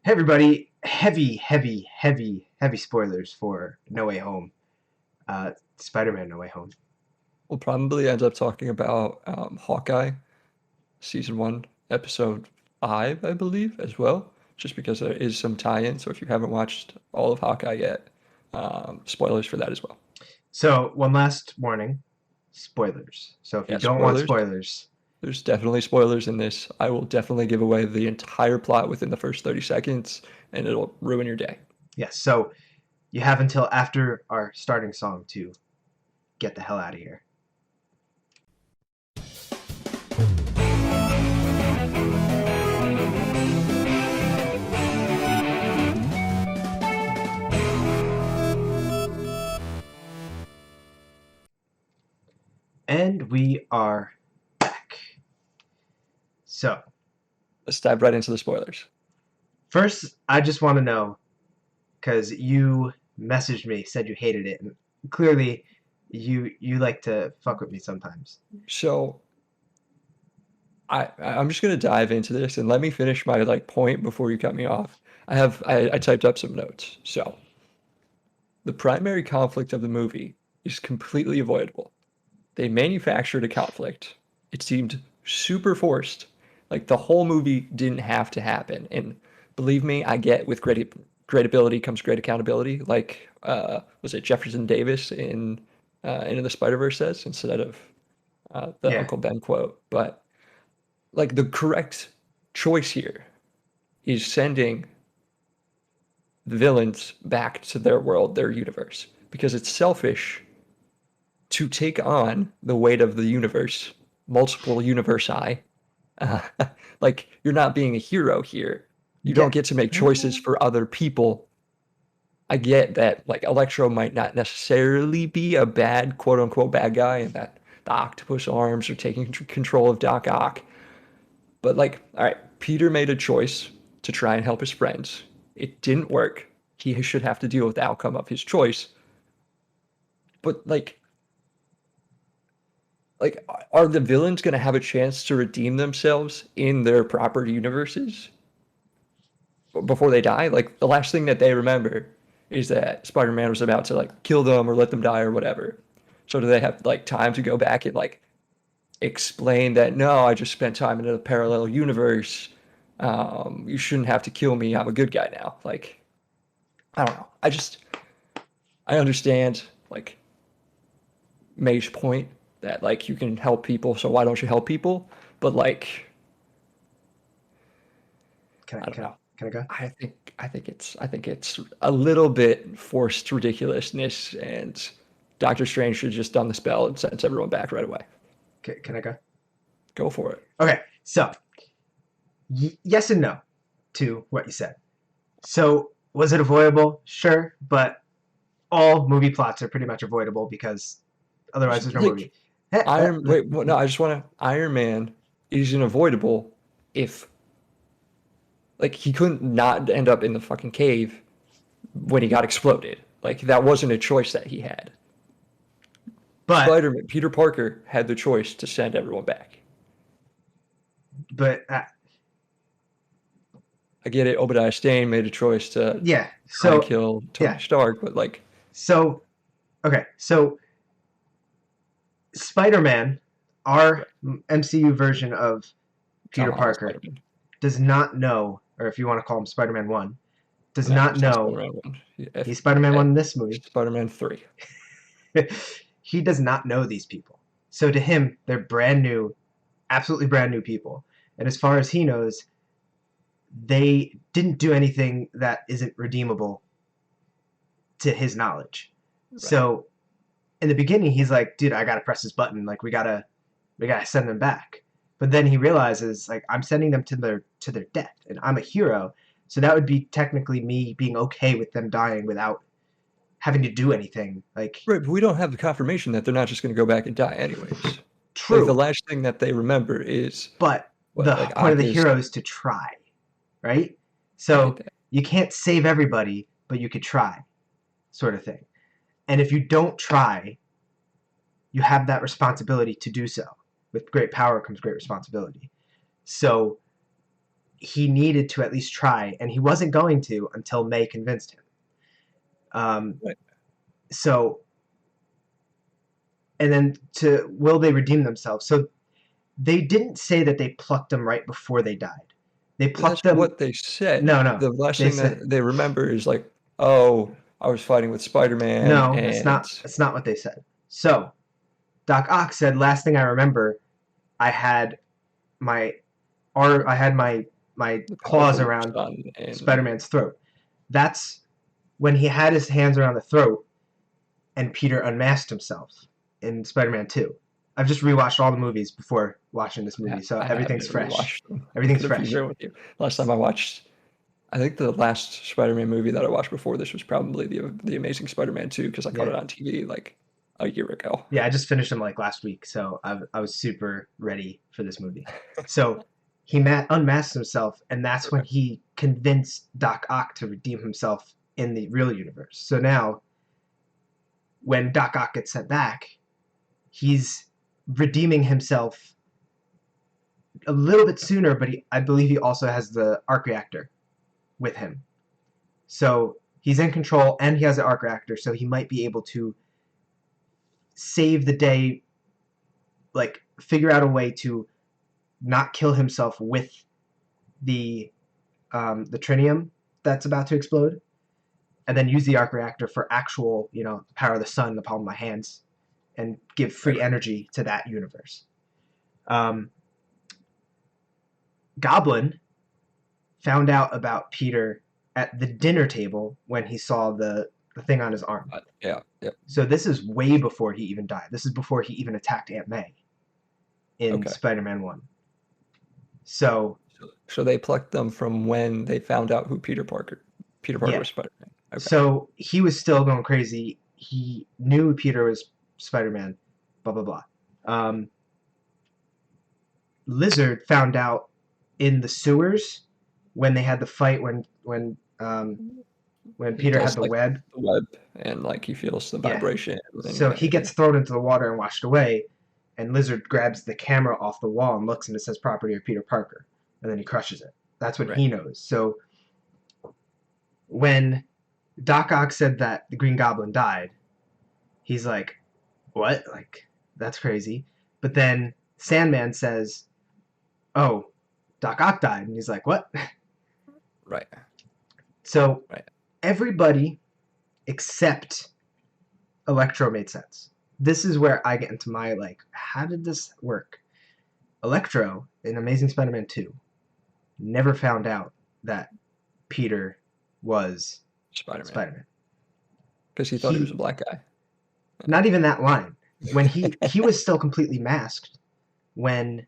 Hey everybody, heavy spoilers for No Way Home. Spider-Man No Way Home. We'll probably end up talking about Hawkeye, season 1, episode 5, I believe, as well, just because there is some tie-in. So if you haven't watched all of Hawkeye yet, spoilers for that as well. So, one last warning, spoilers. So if you Yeah, don't want spoilers. spoilers, There's definitely spoilers in this. I will definitely give away the entire plot within the first 30 seconds, and it'll ruin your day. yes, so you have until after our starting song to get the hell out of here. And we are back. So, Let's dive right into the spoilers. first, I just want to know, because you messaged me, said you hated it, and clearly you like to fuck with me sometimes. So I'm just gonna dive into this and let me finish my point before you cut me off. I typed up some notes. So the primary conflict of the movie is completely avoidable. They manufactured a conflict. It seemed super forced. Like the whole movie didn't have to happen. And believe me, I get with great ability comes great accountability. Like was it Jefferson Davis in Into the Spider-Verse says instead of the Yeah. Uncle Ben quote. But like the correct choice here is sending the villains back to their world, their universe, because it's selfish to take on the weight of the universe, multiple universi. Uh, like you're not being a hero here. You Yeah. don't get to make choices for other people. I get that like Electro might not necessarily be a bad quote unquote bad guy and that the octopus arms are taking control of Doc Ock. But like, all right, Peter made a choice to try and help his friends. It didn't work. He should have to deal with the outcome of his choice. But like are the villains going to have a chance to redeem themselves in their proper universes before they die? Like the last thing that they remember is that Spider-Man was about to like kill them or let them die or whatever. So do they have like time to go back and like explain that no, I just spent time in a parallel universe. You shouldn't have to kill me. I'm a good guy now. Like I don't know. I understand like May's point that like you can help people, so why don't you help people? But like Can I I don't can I know. can I go? I think it's a little bit forced ridiculousness, and Doctor Strange should just done the spell and sends everyone back right away. Can I go? Go for it. Okay. So, yes and no to what you said. So, was it avoidable? Sure, but all movie plots are pretty much avoidable because otherwise there's no Like movie. Eh, Iron wait, well, no, I just want to Iron Man is unavoidable if like he couldn't not end up in the fucking cave when he got exploded. Like that wasn't a choice that he had. But Spider-Man, Peter Parker had the choice to send everyone back. but I get it. Obadiah Stane made a choice to yeah. try and So kill Tony yeah. Stark, but like, So okay. So Spider-Man, our right, MCU version of Peter Tom Holland Parker, Spider-Man. does not know, or if you want to call him Spider-Man 1, does No, not he's not know Spider-Man 1. If, he's Spider-Man 1 in this movie. Spider-Man 3. He does not know these people. So to him, they're brand new, absolutely brand new people. And as far as he knows, they didn't do anything that isn't redeemable to his knowledge. Right. So in the beginning, he's like, dude, I gotta press this button. Like we gotta send them back. But then he realizes, like, I'm sending them to their death, and I'm a hero. So that would be technically me being okay with them dying without having to do anything. Like, Right, but we don't have the confirmation that they're not just going to go back and die anyways. Like the true, last thing that they remember is but what the like point of the Octa's. hero is to try, right? I get So that. you can't save everybody, but you could try, sort of thing. And if you don't try, you have that responsibility to do so. With great power comes great responsibility. So he needed to at least try, and he wasn't going to until May convinced him. Right. So, and then will they redeem themselves? So they didn't say that they plucked them right before they died. They plucked That's them. what they said. No. The last They thing said that they remember is like, oh, I was fighting with Spider-Man no. It's and not. It's not what they said. So Doc Ock said, "Last thing I remember, I had my I had my the claws powerful around son and Spider-Man's throat." That's when he had his hands around the throat and Peter unmasked himself in Spider-Man 2. I've just rewatched all the movies before watching this movie, so I everything's haven't fresh. rewatched them. I'm Everything's gonna be fresh. real with you. Last time I watched, I think the last Spider-Man movie that I watched before this was probably the Amazing Spider-Man 2 because I caught Yeah. it on TV like a year ago. Yeah, I just finished them like last week, so I was super ready for this movie. So he unmasked himself, and that's when Okay. he convinced Doc Ock to redeem himself in the real universe. So now, when Doc Ock gets sent back, he's redeeming himself a little bit sooner, but I believe he also has the arc reactor with him. So he's in control and he has the arc reactor, so he might be able to save the day, like figure out a way to not kill himself with the trinium that's about to explode, and then use the arc reactor for actual, power of the sun in the palm of my hands, and give free energy to that universe. Um, Goblin found out about Peter at the dinner table when he saw the thing on his arm. Yeah. So this is way before he even died. This is before he even attacked Aunt May in Okay. Spider-Man 1. So they plucked them from when they found out who Peter Parker yeah. was Spider-Man. Okay. So he was still going crazy. He knew Peter was Spider-Man, blah, blah, blah. Lizard found out in the sewers when they had the fight when He Peter had does the like web. the web and like he feels the Yeah. vibration So he gets thrown into the water and washed away, and Lizard grabs the camera off the wall and looks, and it says property of Peter Parker, and then he crushes it. That's when Right. he knows. So when Doc Ock said that the Green Goblin died, he's like, what? Like, that's crazy. But then Sandman says, oh, Doc Ock died. And he's like, what? Right. So Right. everybody except Electro made sense. This is where I get into my, like, how did this work? Electro, in Amazing Spider-Man 2, never found out that Peter was Spider-Man. Because he thought he was a black guy. Not even that line. When he was still completely masked when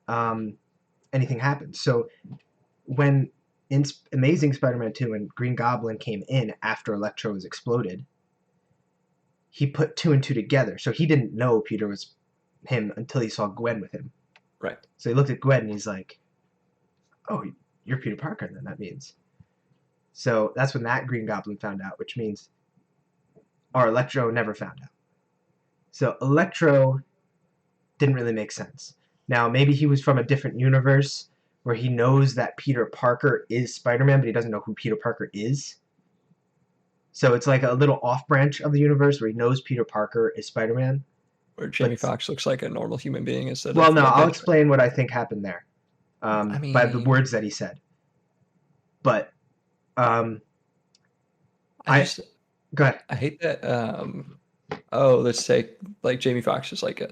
anything happened. So when in Amazing Spider-Man 2 and Green Goblin came in after Electro was exploded, he put two and two together. So he didn't know Peter was him until he saw Gwen with him. Right. So he looked at Gwen and he's like, oh, you're Peter Parker then, that means. So that's when that Green Goblin found out, which means our Electro never found out. So Electro didn't really make sense. Now, maybe he was from a different universe where he knows that Peter Parker is Spider-Man, but he doesn't know who Peter Parker is. So it's like a little off-branch of the universe where he knows Peter Parker is Spider-Man. Where Jamie Foxx looks like a normal human being instead well, of no, like I'll explain what I think happened there I by the mean, words that he said. But I go ahead. I hate that. Let's say like Jamie Foxx is like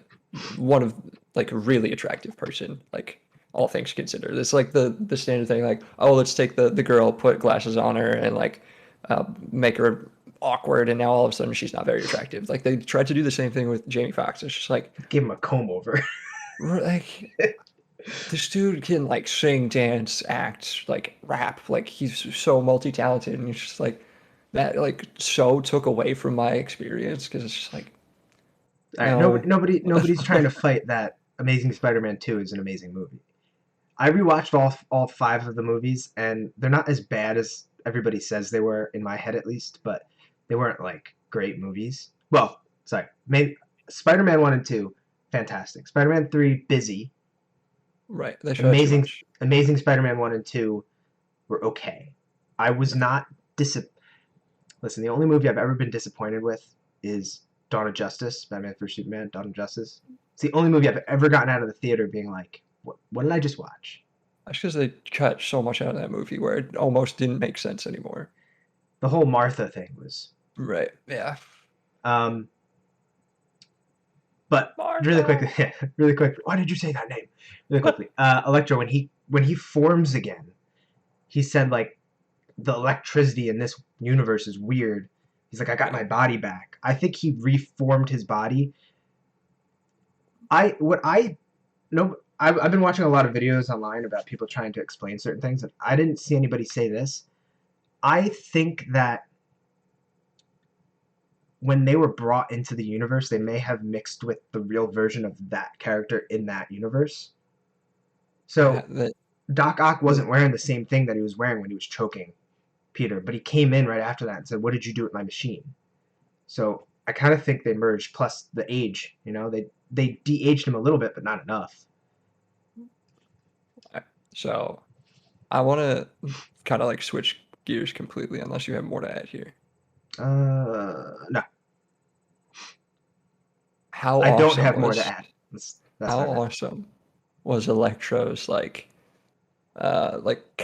one of like a really attractive person, like all things considered. It's like the standard thing, like, oh, let's take the girl, put glasses on her, and like make her awkward, and now all of a sudden she's not very attractive. Like they tried to do the same thing with Jamie Foxx. It's just like give him a comb over. like this dude can like sing, dance, act, like rap. Like he's so multi-talented, and it's just like that like so took away from my experience because it's just like All right, no. nobody's trying to fight that Amazing Spider-Man 2 is an amazing movie. I rewatched all five of the movies, and they're not as bad as everybody says they were, in my head at least, but they weren't like great movies. Well, sorry, maybe Spider-Man 1 and 2, fantastic. Spider-Man 3, busy. Right, they showed too much. Amazing Spider-Man 1 and 2 were okay. I was not dis. Listen, the only movie I've ever been disappointed with is Dawn of Justice, Batman vs Superman, Dawn of Justice. It's the only movie I've ever gotten out of the theater being like, what did I just watch? That's because they cut so much out of that movie where it almost didn't make sense anymore. The whole Martha thing was. Right. Yeah. Um, but really quickly, Martha. really quickly. Why did you say that name? Really quickly, Electro when he forms again, he said like the electricity in this universe is weird. He's like, I got Yeah. my body back. I think he reformed his body. I've been watching a lot of videos online about people trying to explain certain things, and I didn't see anybody say this. I think that when they were brought into the universe, they may have mixed with the real version of that character in that universe. Yeah. So Doc Ock wasn't wearing the same thing that he was wearing when he was choking Peter, but he came in right after that and said, "What did you do with my machine?" So I kind of think they merged. Plus the age, they de-aged him a little bit, but not enough. So I want to kind of like switch gears completely, unless you have more to add here. No, How I don't awesome have more to was add. That's how my bad. awesome was Electro's like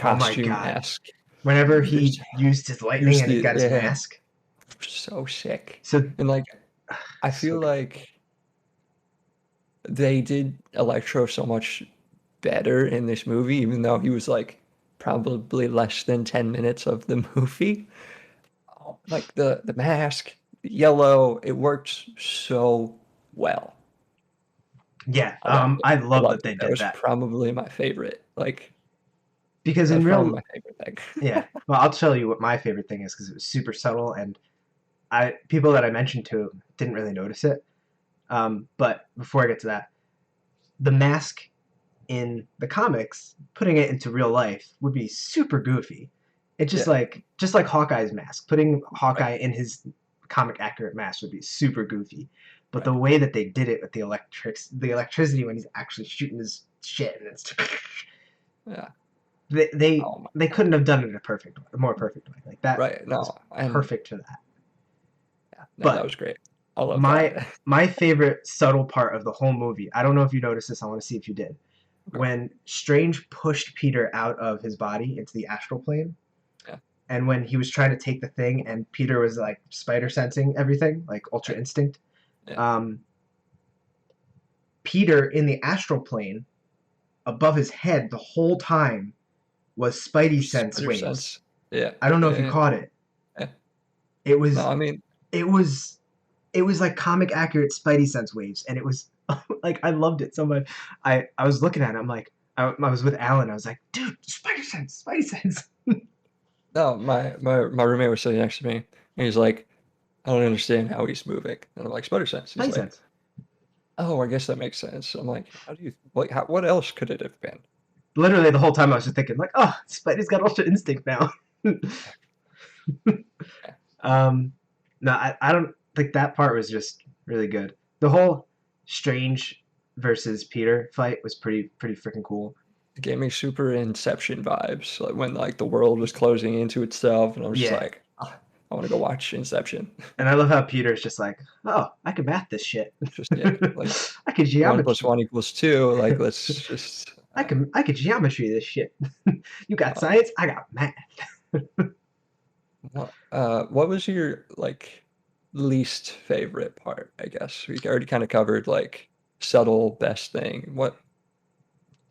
Oh my costume god! mask? Whenever Just he used his lightning use and he the got his yeah, mask, so sick. so And like I so feel good. like they did Electro so much better in this movie, even though he was like probably less than 10 minutes of the movie. Like the mask, yellow, it worked so well. Yeah, I loved it. I I love loved that it. they That did was that probably my favorite. Like because that in was probably real, my favorite thing. yeah. Well, I'll tell you what my favorite thing is because it was super subtle and I people that I mentioned to didn't really notice it. But before I get to that, the mask in the comics, putting it into real life would be super goofy. It's Yeah, just like Hawkeye's mask. Putting right, Hawkeye in his comic accurate mask would be super goofy. But the right. way that they did it with the electricity when he's actually shooting his shit and it's Yeah. they they, Oh my they couldn't God. have done it a more perfect way. Like that Right. was No, and perfect for that. yeah, no, that But was great. I love my that. my favorite subtle part of the whole movie, I don't know if you noticed this, I want to see if you did. Okay. When Strange pushed Peter out of his body into the astral plane, Yeah, and when he was trying to take the thing, and Peter was like spider sensing everything, like Ultra yeah, Instinct. yeah. Um, Peter in the astral plane above his head the whole time was Spidey sense Spider waves. sense. Yeah, I don't know if you yeah, caught it. yeah. It No, was I mean, it was it was like comic accurate Spidey sense waves, and it was like I loved it so much. I was looking at it, I'm like I was with Alan. I was like, dude, Spidey sense. no, my roommate was sitting next to me, and he's like, I don't understand how he's moving. And I'm like, spider sense. He's Spidey like, sense. oh, I guess that makes sense. I'm like, how do you like what else could it have been? Literally the whole time I was just thinking like, oh, Spidey's got Ultra Instinct now. Yeah, um, no, I don't think that part was just really good. The whole Strange versus Peter fight was pretty freaking cool. it gave me super Inception vibes, like when like the world was closing into itself, and I was just Yeah, like, "Ah, I want to go watch Inception. and I love how Peter's just like, oh, I can math this shit. Just yeah, like I can one plus geometry. one equals two. Like let's just. I can geometry this shit. You got Uh, science, I got math. what was your like least favorite part? I guess we already kind of covered like subtle best thing.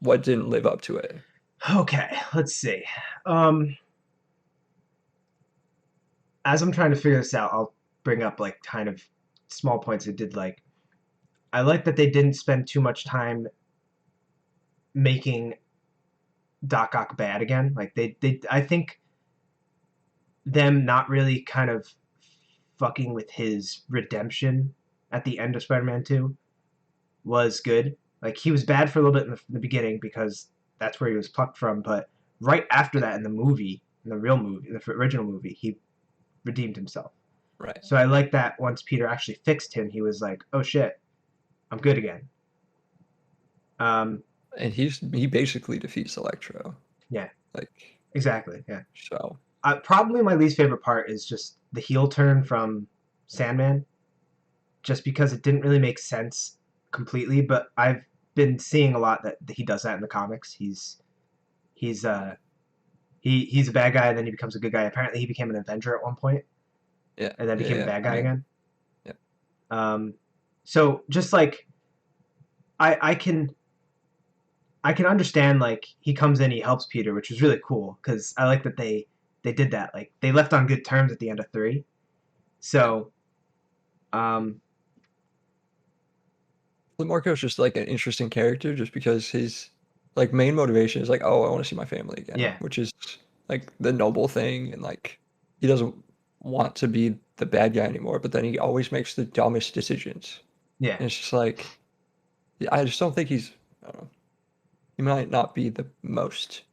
What didn't live up to it? Okay, let's see. Um, as I'm trying to figure this out, I'll bring up like kind of small points I did like. I like that they didn't spend too much time making Doc Ock bad again. Like I think them not really kind of fucking with his redemption at the end of Spider-Man 2 was good. Like he was bad for a little bit in the beginning because that's where he was plucked from, but right after that in the movie, in the real movie, in the original movie, he redeemed himself. Right. So I like that once Peter actually fixed him, he was like, "Oh shit, I'm good again." Um, and he basically defeats Electro. Yeah, Like, exactly. Yeah. so Probably my least favorite part is just the heel turn from Sandman, just because it didn't really make sense completely. But I've been seeing a lot that he does that in the comics. He's he's a bad guy and then he becomes a good guy. Apparently, he became an Avenger at one point yeah, and then yeah, became a yeah. bad I guy mean, again. yeah. Um, so just like I can understand like he comes in, he helps Peter, which was really cool because I like that they did that. Like they left on good terms at the end of three. Yeah. So um, Clint Marco's just like an interesting character just because his like main motivation is like, oh, I want to see my family again, yeah, which is like the noble thing, and like he doesn't want to be the bad guy anymore, but then he always makes the dumbest decisions. yeah. And it's just like I just don't think I don't know, he might not be the most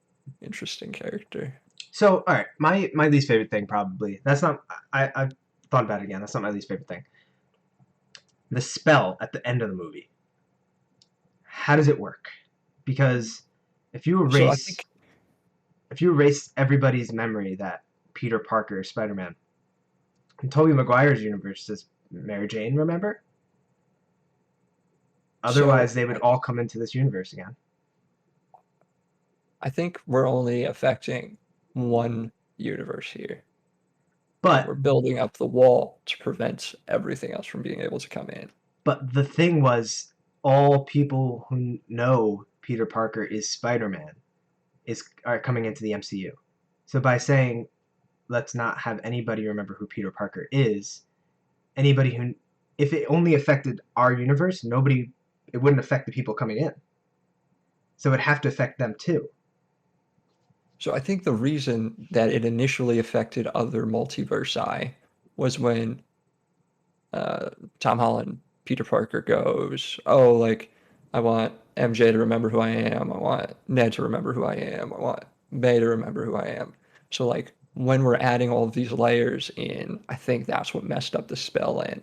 interesting character. So all right, my least favorite thing probably that's not I thought about it again. That's not my least favorite thing. The spell at the end of the movie. How does it work? Because if you So I erase think if you erase everybody's memory that Peter Parker is Spider-Man, in Tobey Maguire's universe is Mary Jane, remember? Otherwise, so they would all come into this universe again. I think we're only affecting one universe here. And But we're building up the wall to prevent everything else from being able to come in. the thing was, all people who know Peter Parker is Spider-Man are coming into the MCU. So by saying let's not have anybody remember who Peter Parker is, anybody who if it only affected our universe, nobody it wouldn't affect the people coming in. So it'd have to affect them too. So I think the reason that it initially affected other multiversi was when uh, Tom Holland, Peter Parker goes, "Oh, like I want MJ to remember who I am. I want Ned to remember who I am. I want May to remember who I am." So like when we're adding all of these layers in, I think that's what messed up the spell and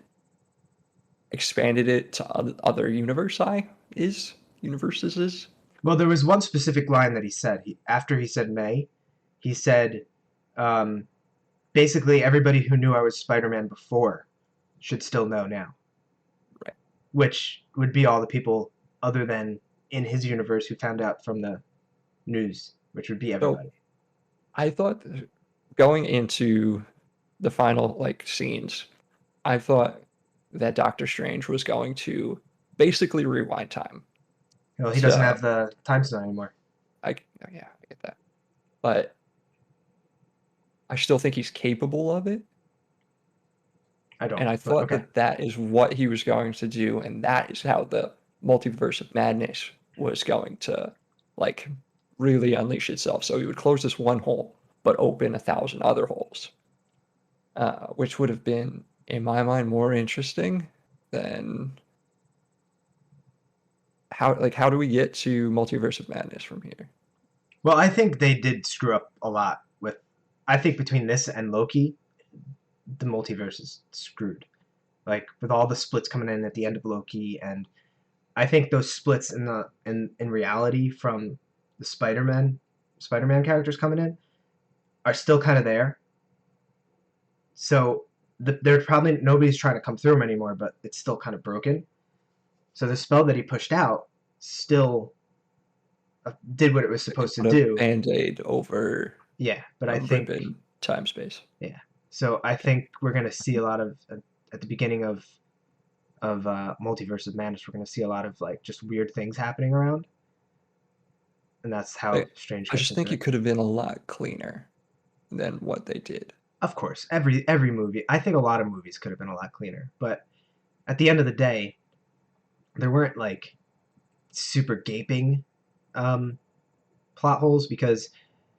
expanded it to other universi is universes is. Well, there was one specific line that he said. After he said May, he said, um, basically, everybody who knew I was Spider Man before should still know now, Right. which would be all the people other than in his universe who found out from the news, which would be So everybody. I thought going into the final like scenes, I thought that Doctor Strange was going to basically rewind time. Well, he doesn't So have the time stone anymore. yeah, I get that. But I still think he's capable of it. I don't, And I but thought okay. that that is what he was going to do. And that is how the multiverse of madness was going to like really unleash itself. So he would close this one hole, but open 1,000 other holes, which would have been, in my mind, more interesting than how do we get to multiverse of madness from here? Well, I think they did screw up a lot with. I think between this and Loki, the multiverse is screwed. Like with all the splits coming in at the end of Loki, and I think those splits in reality from the Spider-Man characters coming in are still kind of there. So they're probably nobody's trying to come through them anymore, but it's still kind of broken. So the spell that he pushed out still did what it was Like, supposed to put a do. band-aid over Yeah, but a I rip think in time space. yeah. So I think we're gonna see a lot of at the beginning of Multiverse of Madness. We're gonna see a lot of like just weird things happening around, and that's how I, Strange I gets just into think it. it could have been a lot cleaner than what they did. Of course, every movie. I think a lot of movies could have been a lot cleaner, but at the end of the day, there weren't like super gaping um, plot holes because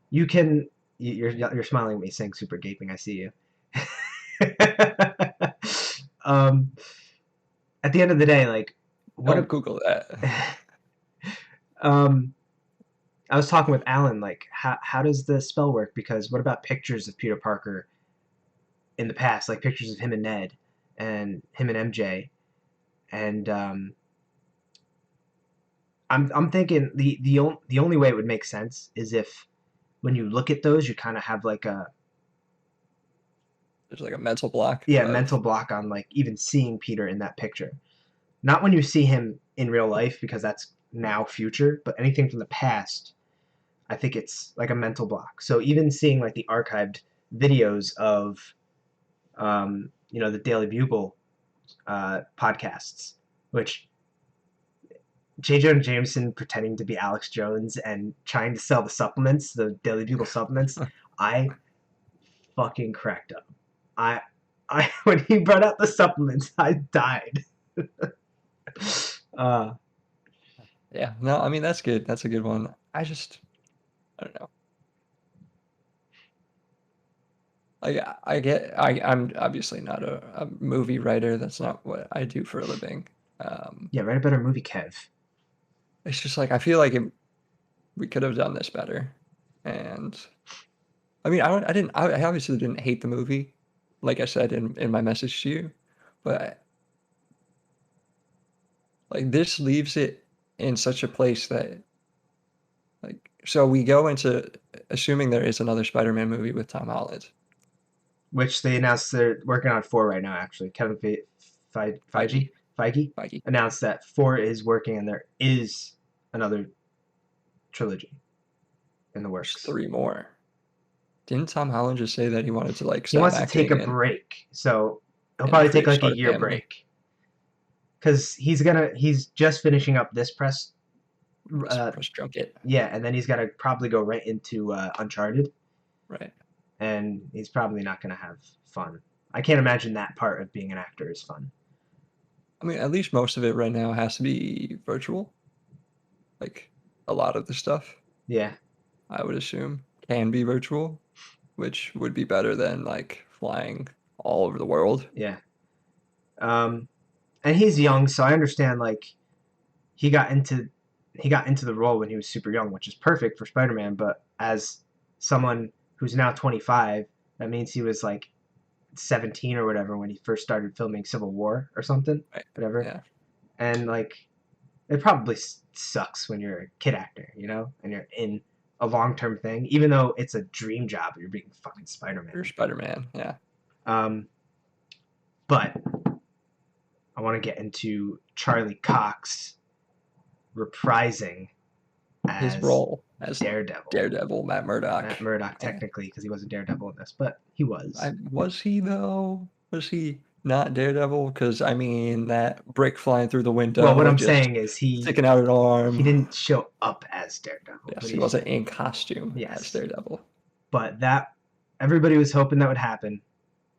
you can. You're smiling at me saying super gaping. I see you. um, at the end of the day, like what Don't a, Google that. um, I was talking with Alan, like how does the spell work? Because what about pictures of Peter Parker in the past, like pictures of him and Ned, and him and MJ, and I'm thinking the only way it would make sense is if when you look at those, you kind of have like a There's like a mental block yeah mental of block on like even seeing Peter in that picture. Not when you see him in real life because that's now future, but anything from the past, I think it's like a mental block. So even seeing like the archived videos of the Daily Bugle podcasts, which J. Jonah Jameson pretending to be Alex Jones and trying to sell the supplements, the Daily Bugle supplements, I fucking cracked up. I I when he brought out the supplements, I died. uh, yeah. No, I mean that's good. That's a good one. I don't know. I'm obviously not a movie writer. That's not what I do for a living. Um, yeah, write a better movie, Kev. it's just like I feel like we could have done this better. And I mean, I obviously didn't hate the movie, like I said in my message to you, but like this leaves it in such a place that like so we go into assuming there is another Spider-Man movie with Tom Holland. Which they announced they're working on 4 right now. Actually, Kevin Feige, Feige Feige. announced that 4 is working, and there is another trilogy in the There's works. 3 more. Didn't Tom Holland just say that he wanted to like He stop wants to take a acting break, so he'll and probably take create like a start a year family? break because he's just finishing up this press. This Uh, press junket, yeah, and then he's got to probably go right into Uncharted, right? and he's probably not going to have fun. I can't imagine that part of being an actor is fun. I mean, at least most of it right now has to be virtual. Like a lot of the stuff, Yeah, I would assume, can be virtual, which would be better than like flying all over the world. yeah. Um, and he's young, so I understand like he got into he got into the role when he was super young, which is perfect for Spider-Man. But as someone who's now 25, that means he was like 17 or whatever when he first started filming Civil War or something, Right. whatever. Yeah. And like it probably sucks when you're a kid actor, and you're in a long-term thing, even though it's a dream job. You're being fucking You're Spider-Man. Spider-Man. Yeah. Um, but I want to get into Charlie Cox reprising His as role as Daredevil. Daredevil, Matt Murdock. Matt Murdock, Yeah. technically, because he wasn't Daredevil in this, but he was. Was he though? Was he not Daredevil? Because I mean, that brick flying through the Well, what window, I'm just saying is he sticking out an he arm. didn't show up as Daredevil, Yes, but he wasn't in costume as yes, Daredevil. but that everybody was hoping that would happen,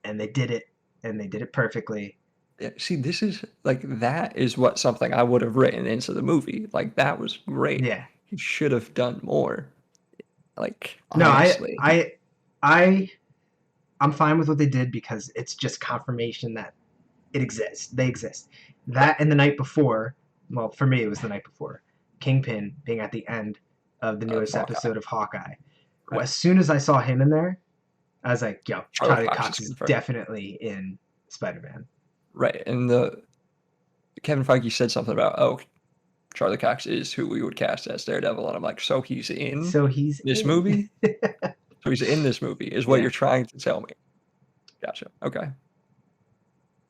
and they did it, and they did it perfectly. Yeah, see, this is like that is what something I would have written into the movie. Like that was great. Yeah. He should have done more. Like No, honestly, I, I'm fine with what they did because it's just confirmation that it exists. They exist. right? That and the night before, well, for me it was the night before, Kingpin being at the end of the Of newest Hawkeye, episode of Hawkeye. Well, right? as soon as I saw him in there, I was like, yo, Charlie Charlie Cox is Cox is confirmed, definitely in Spider-Man. right? And the Kevin Feige said something about Charlie Cox is who we would cast as Daredevil, and I'm like, so he's in So he's this in. movie? So he's in this movie, is what Yeah. you're trying to tell me. Gotcha. Okay.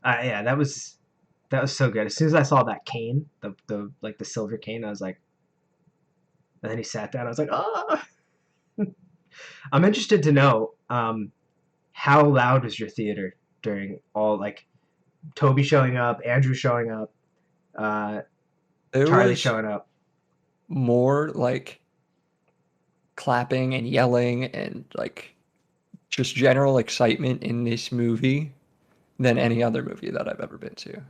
Yeah, that was so good. As soon as I saw that cane, the like the silver cane, I was like, and then he sat down. I was like, oh. I'm interested to know how loud was your theater during all like Toby showing up, Andrew showing up, uh, There Charlie was showing up. more like clapping and yelling and like just general excitement in this movie than any other movie that I've ever been to.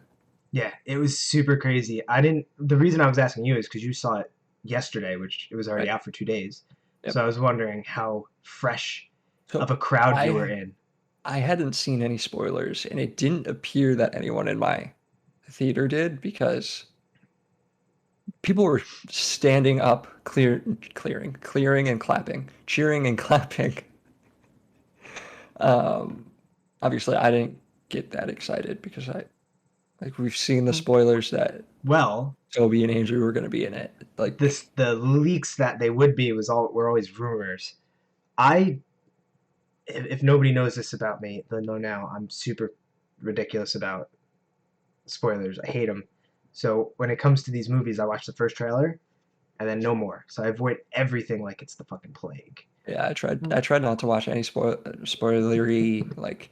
Yeah, it was super crazy. I didn't. The reason I was asking you is because you saw it yesterday, which it was already Right. out for 2 days. Yep. So I was wondering how fresh So of a crowd you were I in. I hadn't seen any spoilers, and it didn't appear that anyone in my theater did because people were standing up, clearing and clapping, cheering and clapping. Um, obviously, I didn't get that excited because I Like we've seen the spoilers that Well, Toby and Andrew were going to be in it. Like the leaks that they would be were always rumors. I if nobody knows this about me, they'll know now. I'm super ridiculous about spoilers. I hate them. So when it comes to these movies, I watch the first trailer and then no more. So I avoid everything like it's the fucking plague. yeah, I tried not to watch any spoilery like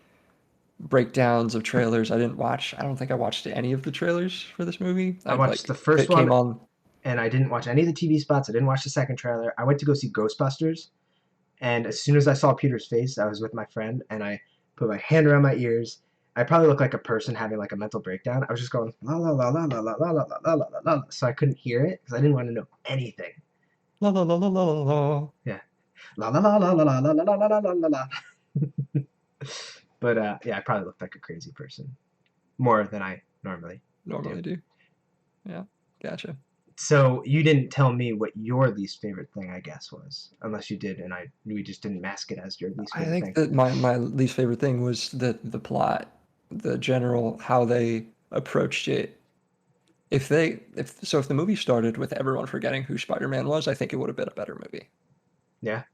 breakdowns of trailers. I don't think I watched any of the trailers for this movie. I I watched the like first it came one on. and I didn't watch any of the TV spots. I didn't watch the second trailer. I went to go see Ghostbusters, and as soon as I saw Peter's face, I was with my friend, and I put my hand around my ears. I probably looked like a person having like a mental breakdown. I was just going la la la la la la la la la la la la, so I couldn't hear it because I didn't want to know anything. La la la la la la la. Yeah, la la la la la la la la la la la la la. But yeah, I probably looked like a crazy person more than I normally do. Normally do. Yeah, gotcha. So you didn't tell me what your least favorite thing, I guess, was, unless you did, and we just didn't mask it as your least I favorite think thing. that my least favorite thing was the plot, the general how they approached it. If the movie started with everyone forgetting who Spider-Man was, I think it would have been a better movie. Yeah,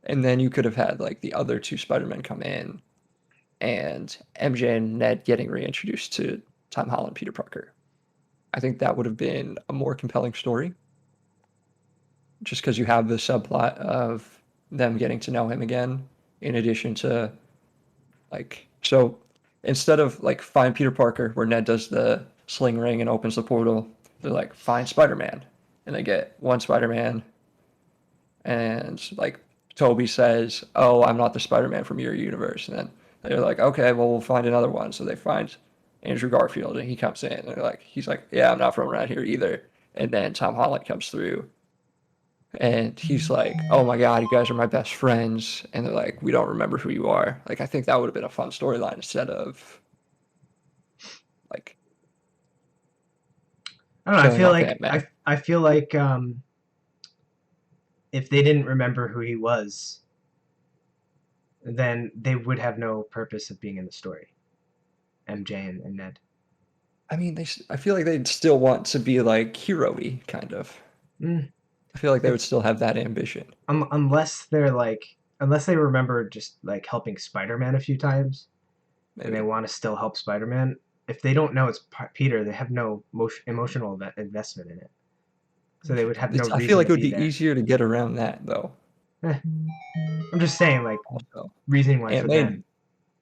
And then you could have had like the other two Spider-Men come in and MJ and Ned getting reintroduced to Tom Holland, Peter Parker. I think that would have been a more compelling story, just because you have the subplot of them getting to know him again, in addition to like so instead of like find Peter Parker where Ned does the sling ring and opens the portal, they're like find Spider-Man, and they get one Spider-Man, and like Toby says, "Oh, I'm not the Spider-Man from your universe," and then they're like, "Okay, well we'll find another one." So they find Andrew Garfield, and he comes in, and they're like, he's like, "Yeah, I'm not from around here either," and then Tom Holland comes through. And he's like, "Oh my God, you guys are my best friends." And they're like, "We don't remember who you are." Like, I think that would have been a fun storyline instead of like I don't know. killing off Aunt May. I feel like if they didn't remember who he was, then they would have no purpose of being in the story. MJ and Ned. I mean, I feel like they'd still want to be like hero-y, kind of. Mm, I feel like they would it's still have that ambition. unless they remember just like helping Spider-Man a few times, and they Maybe. want to still help Spider-Man. If they don't know it's Peter, they have no emotional investment in it, so they would have no I feel reason like to it would be be there. easier to get around that though. Eh, I'm just saying, like Also, reasoning wise Aunt for May them,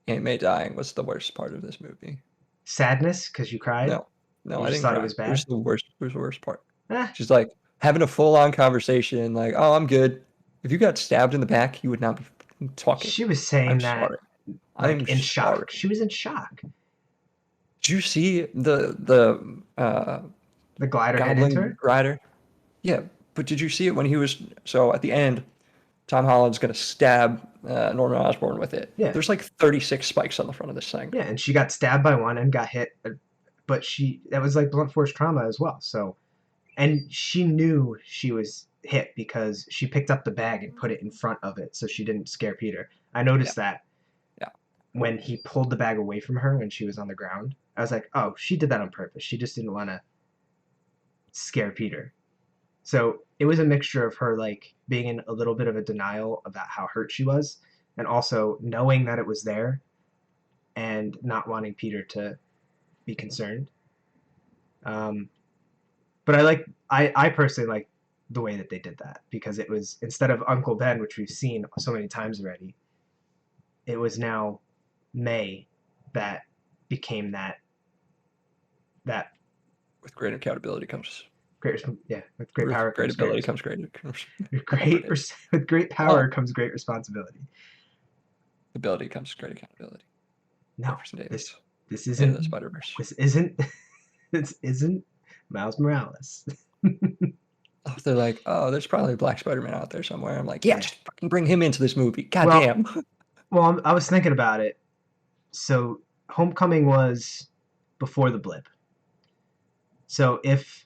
Aunt May dying was the worst part of this movie. sadness because you cried. No, no, You I just didn't thought it cry. was It was bad. the worst. It was the worst part. Eh, She's like having a full-on conversation, like, "Oh, I'm good." If you got stabbed in the back, you would not be fucking talking. she was I'm saying that sorry. like I'm in sorry. shock. She was in shock. Did you see the The glider hit into Goblin her. Rider? Yeah, but did you see it when he was so at the end? Tom Holland's gonna stab Norman Osborn with it. Yeah, There's like 36 spikes on the front of this thing. yeah, and she got stabbed by one and got hit, but that was like blunt force trauma as well. So, and she knew she was hit because she picked up the bag and put it in front of it so she didn't scare Peter. I Yeah, noticed that yeah. when he pulled the bag away from her when she was on the ground. I was like, oh, she did that on purpose. She just didn't want to scare Peter. So it was a mixture of her like being in a little bit of a denial about how hurt she was, and also knowing that it was there and not wanting Peter to be concerned. Um, but I personally like the way that they did that because it was instead of Uncle Ben, which we've seen so many times already, it was now May that became that With great accountability comes great yeah with great with power great comes great ability comes great great accountability. with great power Oh, comes great responsibility. ability comes great accountability. No, Jefferson this Davis, this into isn't the Spider Verse. this isn't this isn't Miles Morales. Oh, they're like, oh, there's probably a Black Spider-Man out there somewhere. I'm like, yeah, Yeah. just fucking bring him into this movie. God Well, damn. I was thinking about it. So Homecoming was before the blip. So if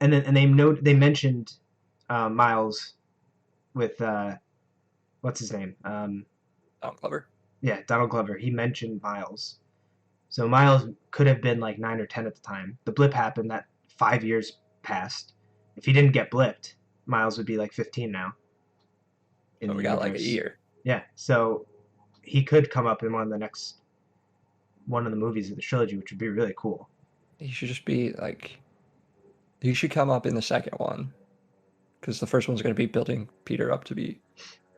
and they mentioned Miles with what's his name? Oh, clever. Yeah, Donald Glover. He mentioned Miles. So Miles could have been like 9 or 10 at the time. The blip happened. That 5 years passed. If he didn't get blipped, Miles would be like 15 now in So the we got like a universe. year. Yeah, so he could come up in one of the movies of the trilogy, which would be really cool. He should just be like, he should come up in the second one because the first one's going to be building Peter up to be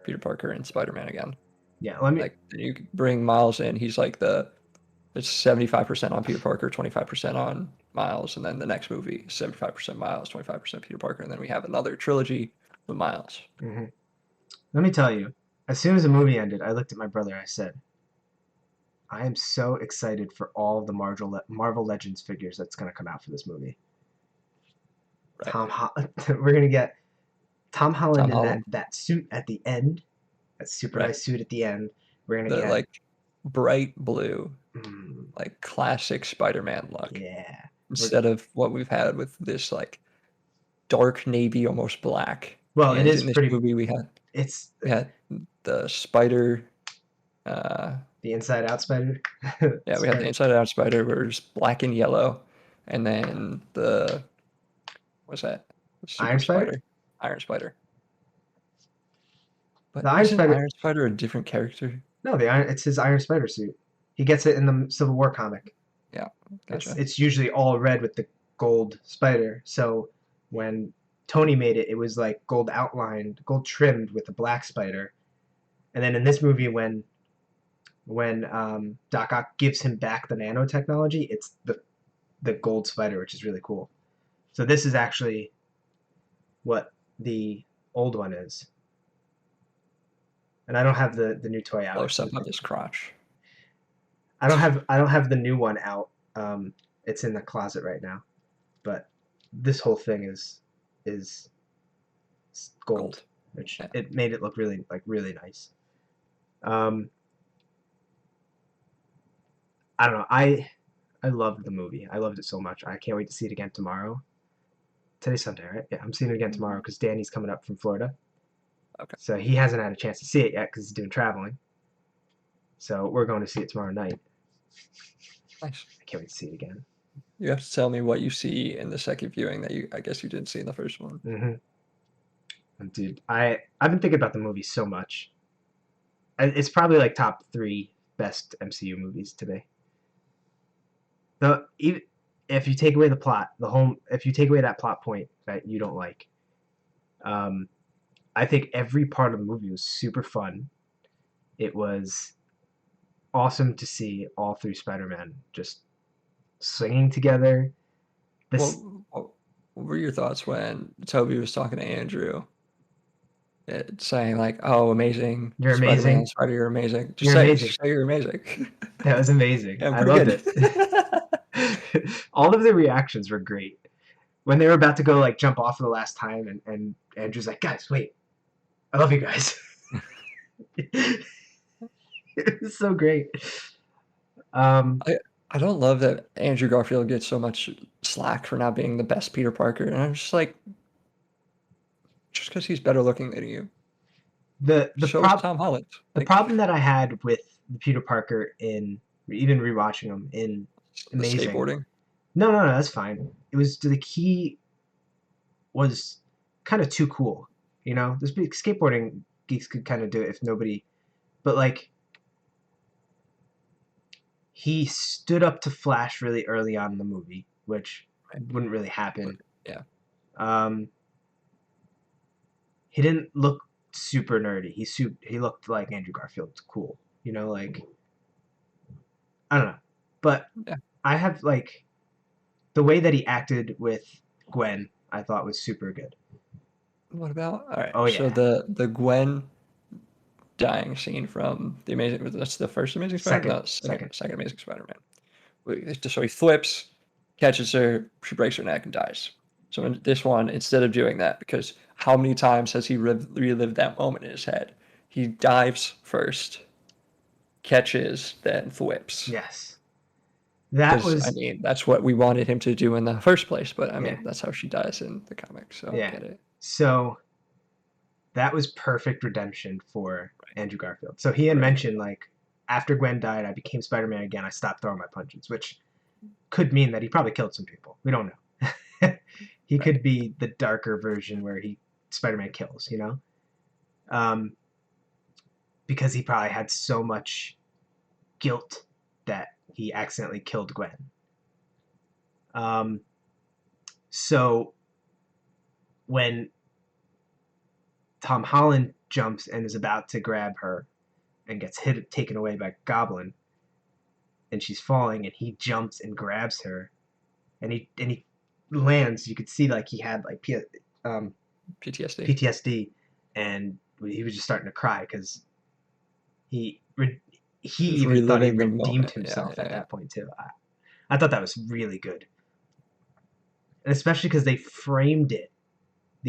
Peter Parker and Spider-Man again. Yeah, let me. Like, then you bring Miles in. He's like it's 75% on Peter Parker, 25% on Miles, and then the next movie, 75% Miles, 25% Peter Parker, and then we have another trilogy with Miles. Mhm. Let me tell you. As soon as the movie ended, I looked at my brother. I said, "I am so excited for all the Marvel Legends figures that's going to come out for this movie." Right. We're gonna get Tom Holland Tom in that Holland, that suit at the end, that super right? nice suit at the end. We're gonna The get like bright blue, mm, like classic Spider-Man look yeah. We're, instead of what we've had with this like dark navy, almost black. well, it And is in this pretty. movie, It's we had the spider. Uh, the Inside Out Spider. yeah, we had the Spider. inside out spider where it's black and yellow, and then the what's that? The super Iron Spider. spider, Iron Spider. The But Iron isn't Spider. Iron Spider a different character? No, the Iron. It's his Iron Spider suit. He gets it in the Civil War comic. Yeah, It's gotcha. it's usually all red with the gold spider. So when Tony made it, it was like gold outlined, gold trimmed with the black spider. And then in this movie, when Doc Ock gives him back the nanotechnology, it's the gold spider, which is really cool. So this is actually what the old one is, and I don't have the new toy out. Close up of his crotch. I don't have the new one out. It's in the closet right now, but this whole thing is gold, Gold. which Yeah. it made it look really nice. Um, I don't know. I loved the movie. I loved it so much. I can't wait to see it again tomorrow. Today's Sunday, right? Yeah, I'm seeing it again tomorrow because Danny's coming up from Florida. Okay. So he hasn't had a chance to see it yet because he's doing traveling. So we're going to see it tomorrow night. Nice. I can't wait to see it again. You have to tell me what you see in the second viewing that I guess you didn't see in the first one. Dude, I've been thinking about the movie so much. It's probably like top 3 best MCU movies to me. Even if you take away the plot, if you take away that plot point that you don't like, um, I think every part of the movie was super fun. It was awesome to see all 3 Spider-Man just singing together. This What were your thoughts when Toby was talking to Andrew, saying like, "Oh, amazing, You're Spider-Man, amazing. Spider, you're amazing. You're amazing. Just say you're amazing." That was amazing. Yeah, I'm I pretty loved good. it. All of the reactions were great. When they were about to go like jump off for the last time, and Andrew's like, "Guys, wait, I love you guys." It was so great. Um, I don't love that Andrew Garfield gets so much slack for not being the best Peter Parker, and I'm just like, just because he's better looking than you. the the So is prob Tom Holland. the Like problem that I had with the Peter Parker in even rewatching him in the Amazing. skateboarding. No, that's fine. It was the key was kind of too cool. You know, this big skateboarding geeks could kind of do it if nobody, but like he stood up to Flash really early on in the movie, which Right? wouldn't really happen. Yeah. Um, he didn't look super nerdy. He looked like Andrew Garfield, cool. You know, like I don't know, but Yeah. I have like the way that he acted with Gwen. I thought was super good. What about all right? Oh So yeah, the Gwen dying scene from the Amazing. That's the first Amazing Spider-Man. second, No, second. second Amazing Spider-Man. So he flips, catches her, she breaks her neck and dies. So in this one, instead of doing that, because how many times has he relived that moment in his head? He dives first, catches, then flips. Yes, that Because I was mean, that's what we wanted him to do in the first place. But I yeah, mean, that's how she dies in the comic. So I yeah. get it. So that was perfect redemption for Andrew Garfield. So he had Right. mentioned like after Gwen died, I became Spider-Man again. I stopped throwing my punches, which could mean that he probably killed some people. We don't know. He Right. could be the darker version where Spider-Man kills, um, because he probably had so much guilt that he accidentally killed Gwen. Um, so when Tom Holland jumps and is about to grab her and gets taken away by Goblin, and she's falling, and he jumps and grabs her, and he lands. You could see like he had like PTSD. PTSD, and he was just starting to cry because he he Just even thought he reliving the redeemed moment. Yeah, himself at yeah. that point too. I thought that was really good, and especially because they framed it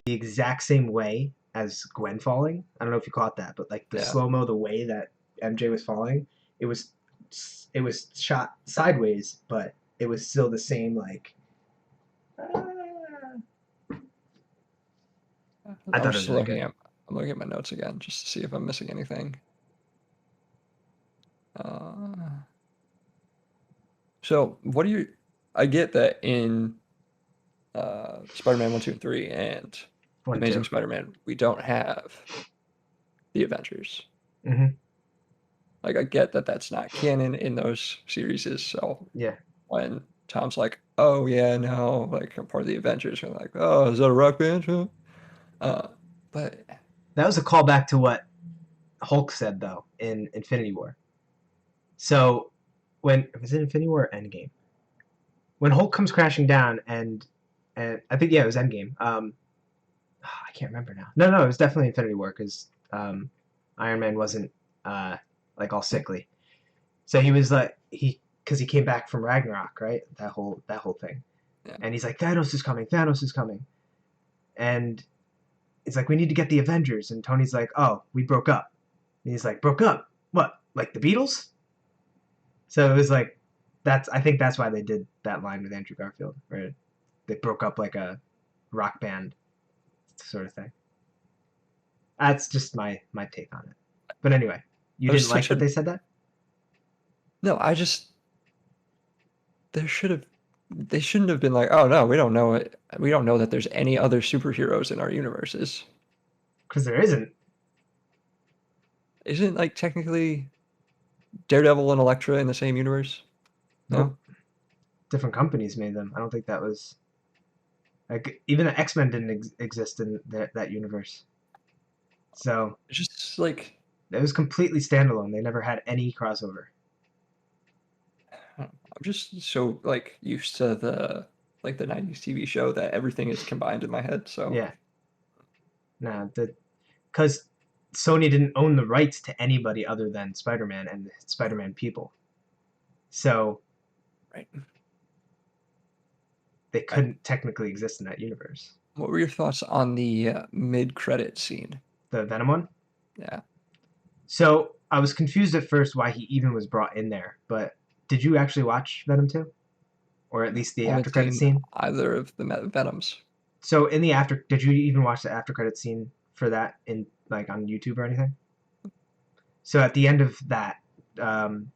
the exact same way as Gwen falling. I don't know if you caught that, but like the Yeah. slow mo, the way that MJ was falling, it was it was shot sideways, but it was still the same like. I I'm thought it just was really good. I'm looking at my notes again just to see if I'm missing anything. So what do you? I get that in Spider-Man 1, 2, and 3, and One, Amazing two. Spider-Man, we don't have the Avengers. Mm-hmm. Like I get that that's not canon in those series. So Yeah, when Tom's like, "Oh yeah, no, like I'm part of the Avengers," we're like, "Oh, is that a rock band?" Huh?" Uh, but that was a callback to what Hulk said though in Infinity War. So when was it Infinity War or Endgame? When Hulk comes crashing down and I think yeah it was Endgame. I can't remember now. No, it was definitely Infinity War because Iron Man wasn't uh, like all sickly. So he was like because he came back from Ragnarok, right? That whole thing, yeah, and he's like Thanos is coming, Thanos is coming, and it's like we need to get the Avengers, and Tony's like, oh, we broke up, and he's like, broke up? What? Like the Beatles? So it was like I think that's why they did that line with Andrew Garfield, where they broke up like a rock band sort of thing. That's just my take on it. But anyway, you that was didn't like such that a they said that? no. I just there should have they shouldn't have been like, "Oh no, we don't know it. We don't know that there's any other superheroes in our universes." Because there isn't. Isn't like technically Daredevil and Elektra in the same universe? No, Nope. Different companies made them. I don't think that was like even the X Men didn't exist in that universe. So it's just like it was completely standalone. They never had any crossover. I'm just so like used to the 90s TV show that everything is combined in my head. So Yeah. Nah, because Sony didn't own the rights to anybody other than Spider-Man and the Spider-Man people. So right. they I, couldn't technically exist in that universe. what were your thoughts on the mid-credit scene? The Venom one? Yeah, So I was confused at first why he even was brought in there, but did you actually watch Venom 2? Or at least the I after haven't credit seen scene? either of the Venoms. So in the after did you even watch the after credit scene for that in like on YouTube or anything? So at the end of that, um,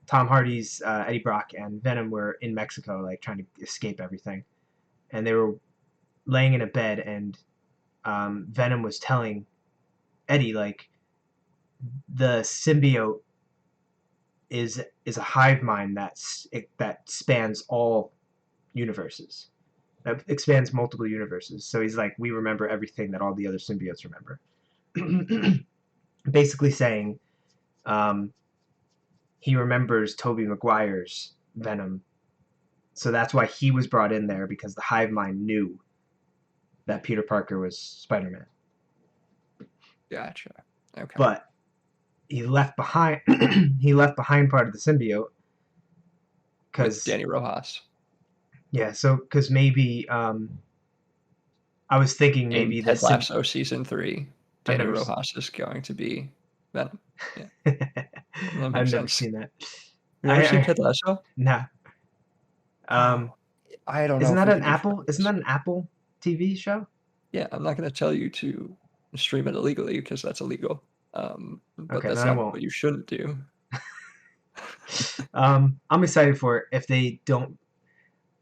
Tom Hardy's Eddie Brock and Venom were in Mexico, like trying to escape everything, and they were laying in a bed, and Venom was telling Eddie like the symbiote is a hive mind that spans all universes, that expands multiple universes. So he's like, we remember everything that all the other symbiotes remember. Basically saying, um, he remembers Tobey Maguire's Venom, so that's why he was brought in there because the hive mind knew that Peter Parker was Spider-Man. Gotcha. Okay. But he left behind he left behind part of the symbiote With because Danny Rojas yeah, so because maybe I was thinking in maybe the Ted sim. Lasso season 3, I've Danny never Rojas is going to be Venom. Yeah, that I've makes never sense. seen that. You never seen I Ted Lasso? nah. Oh, Um, I don't know isn't if that we an can do Apple? Isn't friends. that an Apple TV show? Yeah, I'm not going to tell you to stream it illegally because that's illegal. But Okay, that's then I not won't. what you shouldn't do. I'm excited for it. If they don't,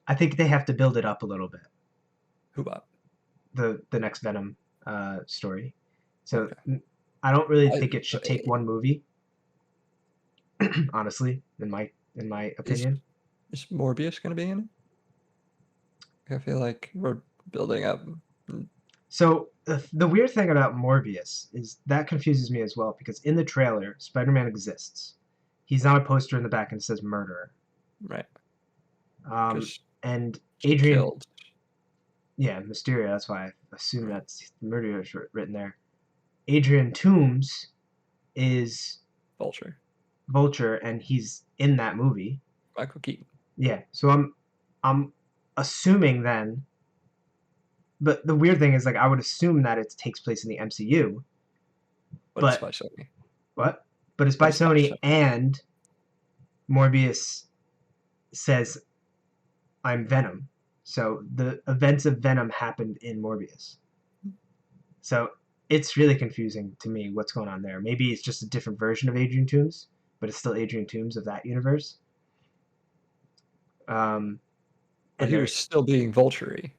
I think they have to build it up a little bit. Who up? The next Venom story. So Okay. I don't really I, think it should take one movie. Honestly, in my is opinion. is Morbius gonna be in it? I feel like we're building up. So the weird thing about Morbius is that confuses me as well because in the trailer, Spider-Man exists. He's on a poster in the back and it says murderer. Right. Um, Because and she Adrian, killed yeah, Mysterio. That's why I assume right. that's murderer is written there. Adrian Toomes is Vulture. Vulture, and he's in that movie. Michael Keaton. Yeah, so I'm assuming then. But the weird thing is, like, I would assume that it takes place in the MCU, But it's but by Sony. what? But it's But by it's by Sony, Sony. and Morbius says I'm Venom. So the events of Venom happened in Morbius. So it's really confusing to me what's going on there. Maybe it's just a different version of Adrian Toomes, but it's still Adrian Toomes of that universe. Um, But and he they're was still being vulture-y,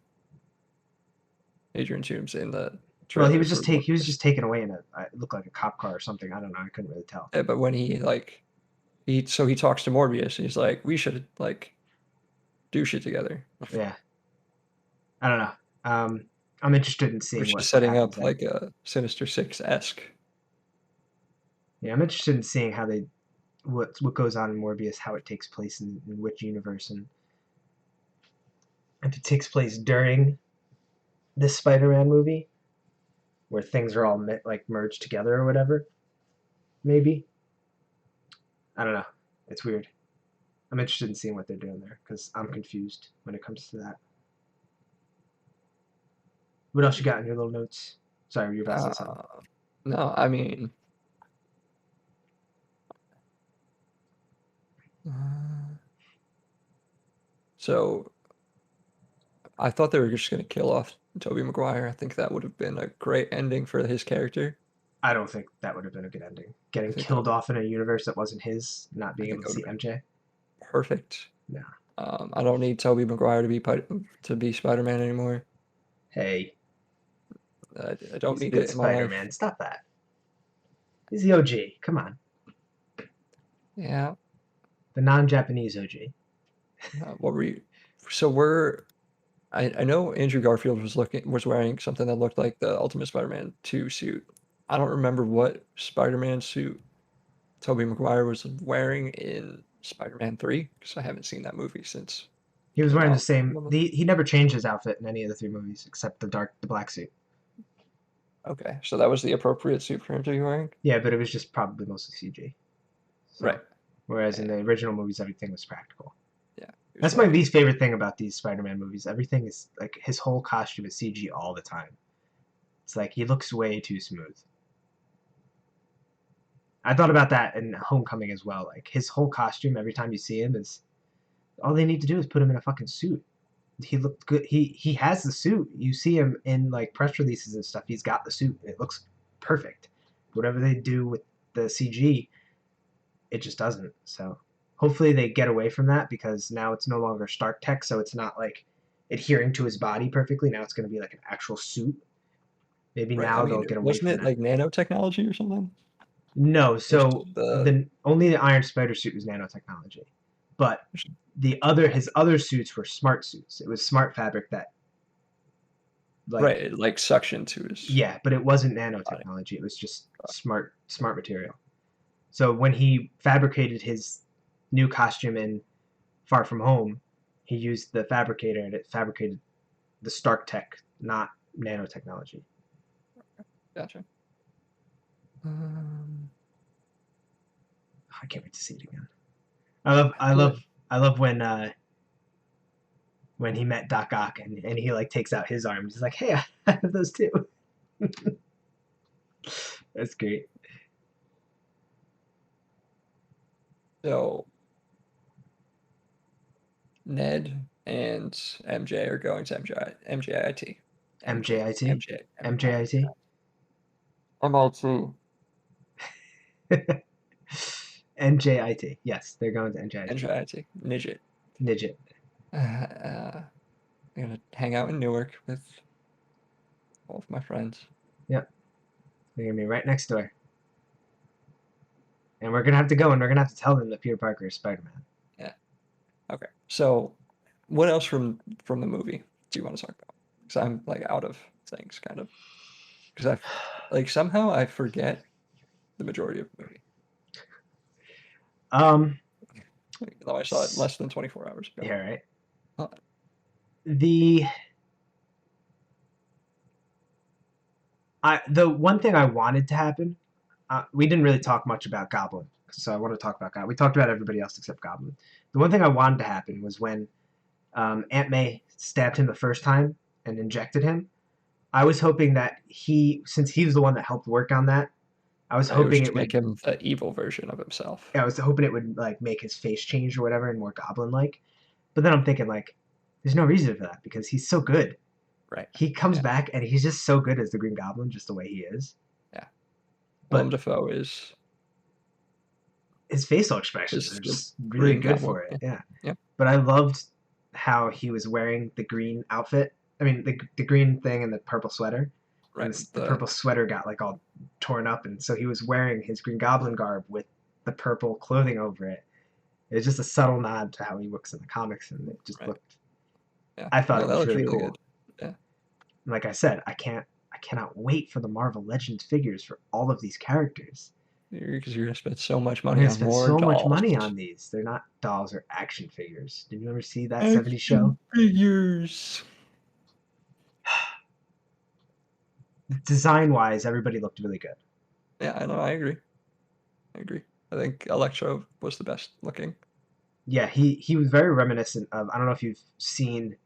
Adrian Toomes in the well, trailer for he was Morbius. just taken away in it looked like a cop car or something. I don't know. I couldn't really tell. Yeah, but when he talks to Morbius, he's like, we should like do shit together. Yeah, I don't know. I'm interested in seeing Which is what setting happens up there. like a Sinister Six-esque. Yeah, I'm interested in seeing how they what goes on in Morbius, how it takes place in which universe, and if it takes place during this Spider-Man movie where things are all like merged together or whatever. Maybe I don't know. It's weird. I'm interested in seeing what they're doing there because I'm confused when it comes to that. What else you got in your little notes? Sorry, you were about to say something. Uh, no, I mean, uh, so I thought they were just going to kill off Tobey Maguire. I think that would have been a great ending for his character. I don't think that would have been a good ending. I Getting think that killed off in a universe that wasn't his, not I being think able that to would see have been MJ. perfect. No. I don't need Tobey Maguire to be Spider-Man anymore. Hey, I don't he's a need good it in my life. Spider-Man. Stop that. He's the OG. Come on, Yeah. the non-Japanese OG. What were you? So I know Andrew Garfield was wearing something that looked like the Ultimate Spider-Man 2 suit. I don't remember what Spider-Man suit Tobey Maguire was wearing in Spider-Man 3 because I haven't seen that movie since He it was came wearing the out. same. He never changed his outfit in any of the three movies except the black suit. Okay, so that was the appropriate suit for him to be wearing? Yeah, but it was just probably mostly CG. Right. So, whereas in Yeah, the original movies, everything was practical. yeah. He was That's my wearing least favorite thing about these Spider-Man movies. Everything is like his whole costume is CG all the time. It's like he looks way too smooth. I thought about that in Homecoming as well. Like his whole costume, every time you see him, is all they need to do is put him in a fucking suit. He looked good. He has the suit. You see him in like press releases and stuff. He's got the suit. It looks perfect. Whatever they do with the CG, it just doesn't. So hopefully they get away from that because now it's no longer Stark Tech, so it's not like adhering to his body perfectly. Now it's going to be like an actual suit. Maybe right. I now they'll mean, get away wasn't from it that. like nanotechnology or something? No, There's so the the only the Iron Spider suit was nanotechnology, but there's the other his other suits were smart suits. It was smart fabric that like right, like suction to his yeah, but it wasn't body. nanotechnology. It was just smart material. So when he fabricated his new costume in Far From Home, he used the fabricator and it fabricated the Stark tech, not nanotechnology. Gotcha. Um, I can't wait to see it again. I feel like I love when he met Doc Ock and he like takes out his arms. He's like, hey, I have those too. That's great. so. Ned and MJ are going to MJIT. MJIT, MJ, MJIT. MIT. NJIT. Yes, they're going to and NJIT. try to Nidget. Nidget. I'm gonna hang out in Newark with all of my friends. Yep. They're gonna be right next door. And we're gonna have to go and we're gonna have to tell them that Peter Parker is Spider-Man. Yeah. Okay. So, what else from the movie do you want to talk about? Because I'm like out of things, kind of. Because I like somehow I forget the majority of the movie. Um Though I saw it less than 24 hours ago. yeah, right. Uh, The the one thing I wanted to happen, we didn't really talk much about Goblin, so I want to talk about Goblin. We talked about everybody else except Goblin. The one thing I wanted to happen was when Aunt May stabbed him the first time and injected him. I was hoping that since he was the one that helped work on that, I was it was hoping to it make would. him the evil version of himself. I was hoping it would like make his face change or whatever and more Goblin-like. But then I'm thinking like, there's no reason for that because he's so good. Right. He comes Yeah. back and he's just so good as the Green Goblin, just the way he is. Yeah. Willem But Dafoe is his facial expressions are the just really Green good Goblin. for it. Yeah. Yeah. But I loved how he was wearing the green outfit. I mean, the green thing and the purple sweater. Right. And the purple sweater got like all torn up, and so he was wearing his Green Goblin garb with the purple clothing over it. It was just a subtle nod to how he looks in the comics, and it just Right. looked. Yeah. I thought No, it that was looks really really cool. good. Yeah. Like I said, I cannot wait for the Marvel Legends figures for all of these characters. Because you're gonna spend so much We're money gonna on spend more so much dolls. money on these. They're not dolls or action figures. Did you ever see that '70s Action show? figures. Design wise, everybody looked really good. Yeah, I know. I agree. I agree. I think Electro was the best looking. Yeah, he was very reminiscent of. I don't know if you've seen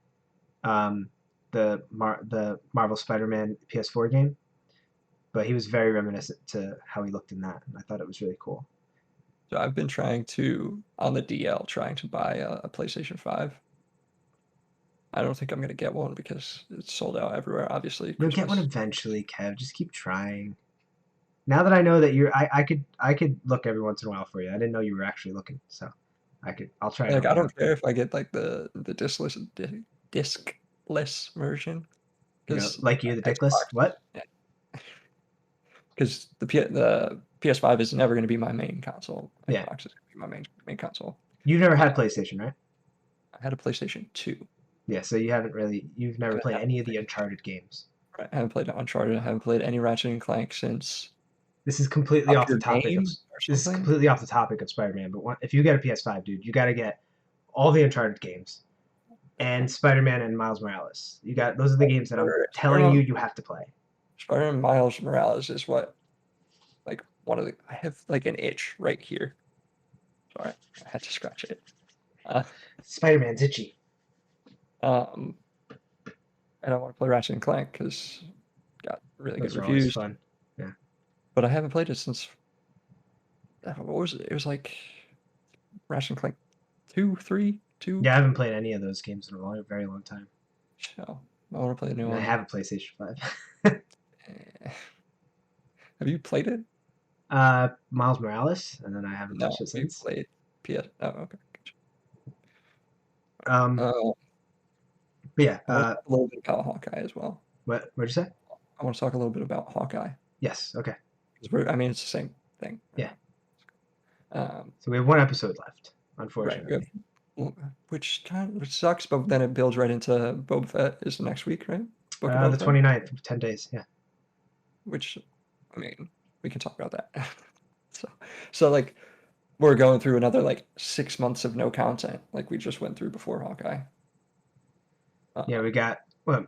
um, the Marvel Spider-Man PS4 game, but he was very reminiscent to how he looked in that, and I thought it was really cool. So I've been trying to on the DL trying to buy a PlayStation 5. I don't think I'm gonna get one because it's sold out everywhere. Obviously, You'll get one Christmas. eventually, Kev. Just keep trying. Now that I know that I could look every once in a while for you. I didn't know you were actually looking, so I'll try to Like help I you out. don't care if I get like the discless version because Like you, the Xbox. dickless. What? Yeah, because the PS5 is never going to be my main console. Yeah, Xbox is going to be my main console. you've never Uh, had PlayStation, right? I had a PlayStation 2. Yeah, so you've I never didn't played have any of the Uncharted games. I haven't played Uncharted. I haven't played any Ratchet and Clank since This is completely Up off the Your topic of Game or this is something. completely off the topic of Spider-Man. But if you get a PS5, dude, you got to get all the Uncharted games and Spider-Man and Miles Morales. You got those are the games that I'm telling you have to play. Spider-Man Miles Morales is what like one of the I have like an itch right here. Sorry, I had to scratch it. Uh, Spider-Man's itchy. um, and I want to play Ratchet and Clank because got really good Those are always reviews. fun. Yeah. But I haven't played it since what was it? It was like Ratchet and Clank 2, 3, 2. Yeah, I haven't played any of those games in very long time. So I want to play the new And I one. have a PlayStation 5. Eh, Have you played it? Miles Morales, and then I haven't No, touched it you since. played PS. Oh, okay. Gotcha. Um, Uh, but yeah. I want to talk a little bit about Hawkeye as well. What'd you say? I want to talk a little bit about Hawkeye. Yes. Okay. I mean, it's the same thing. Yeah. Um, So we have one episode left, right. unfortunately. Which sucks, but then it builds right into Boba Fett is next week, right? Book of Boba The Fett. 29th, 10 days. Yeah. Which, I mean, we can talk about that. so like we're going through another like 6 months of no content, like we just went through before Hawkeye. Yeah, we got well.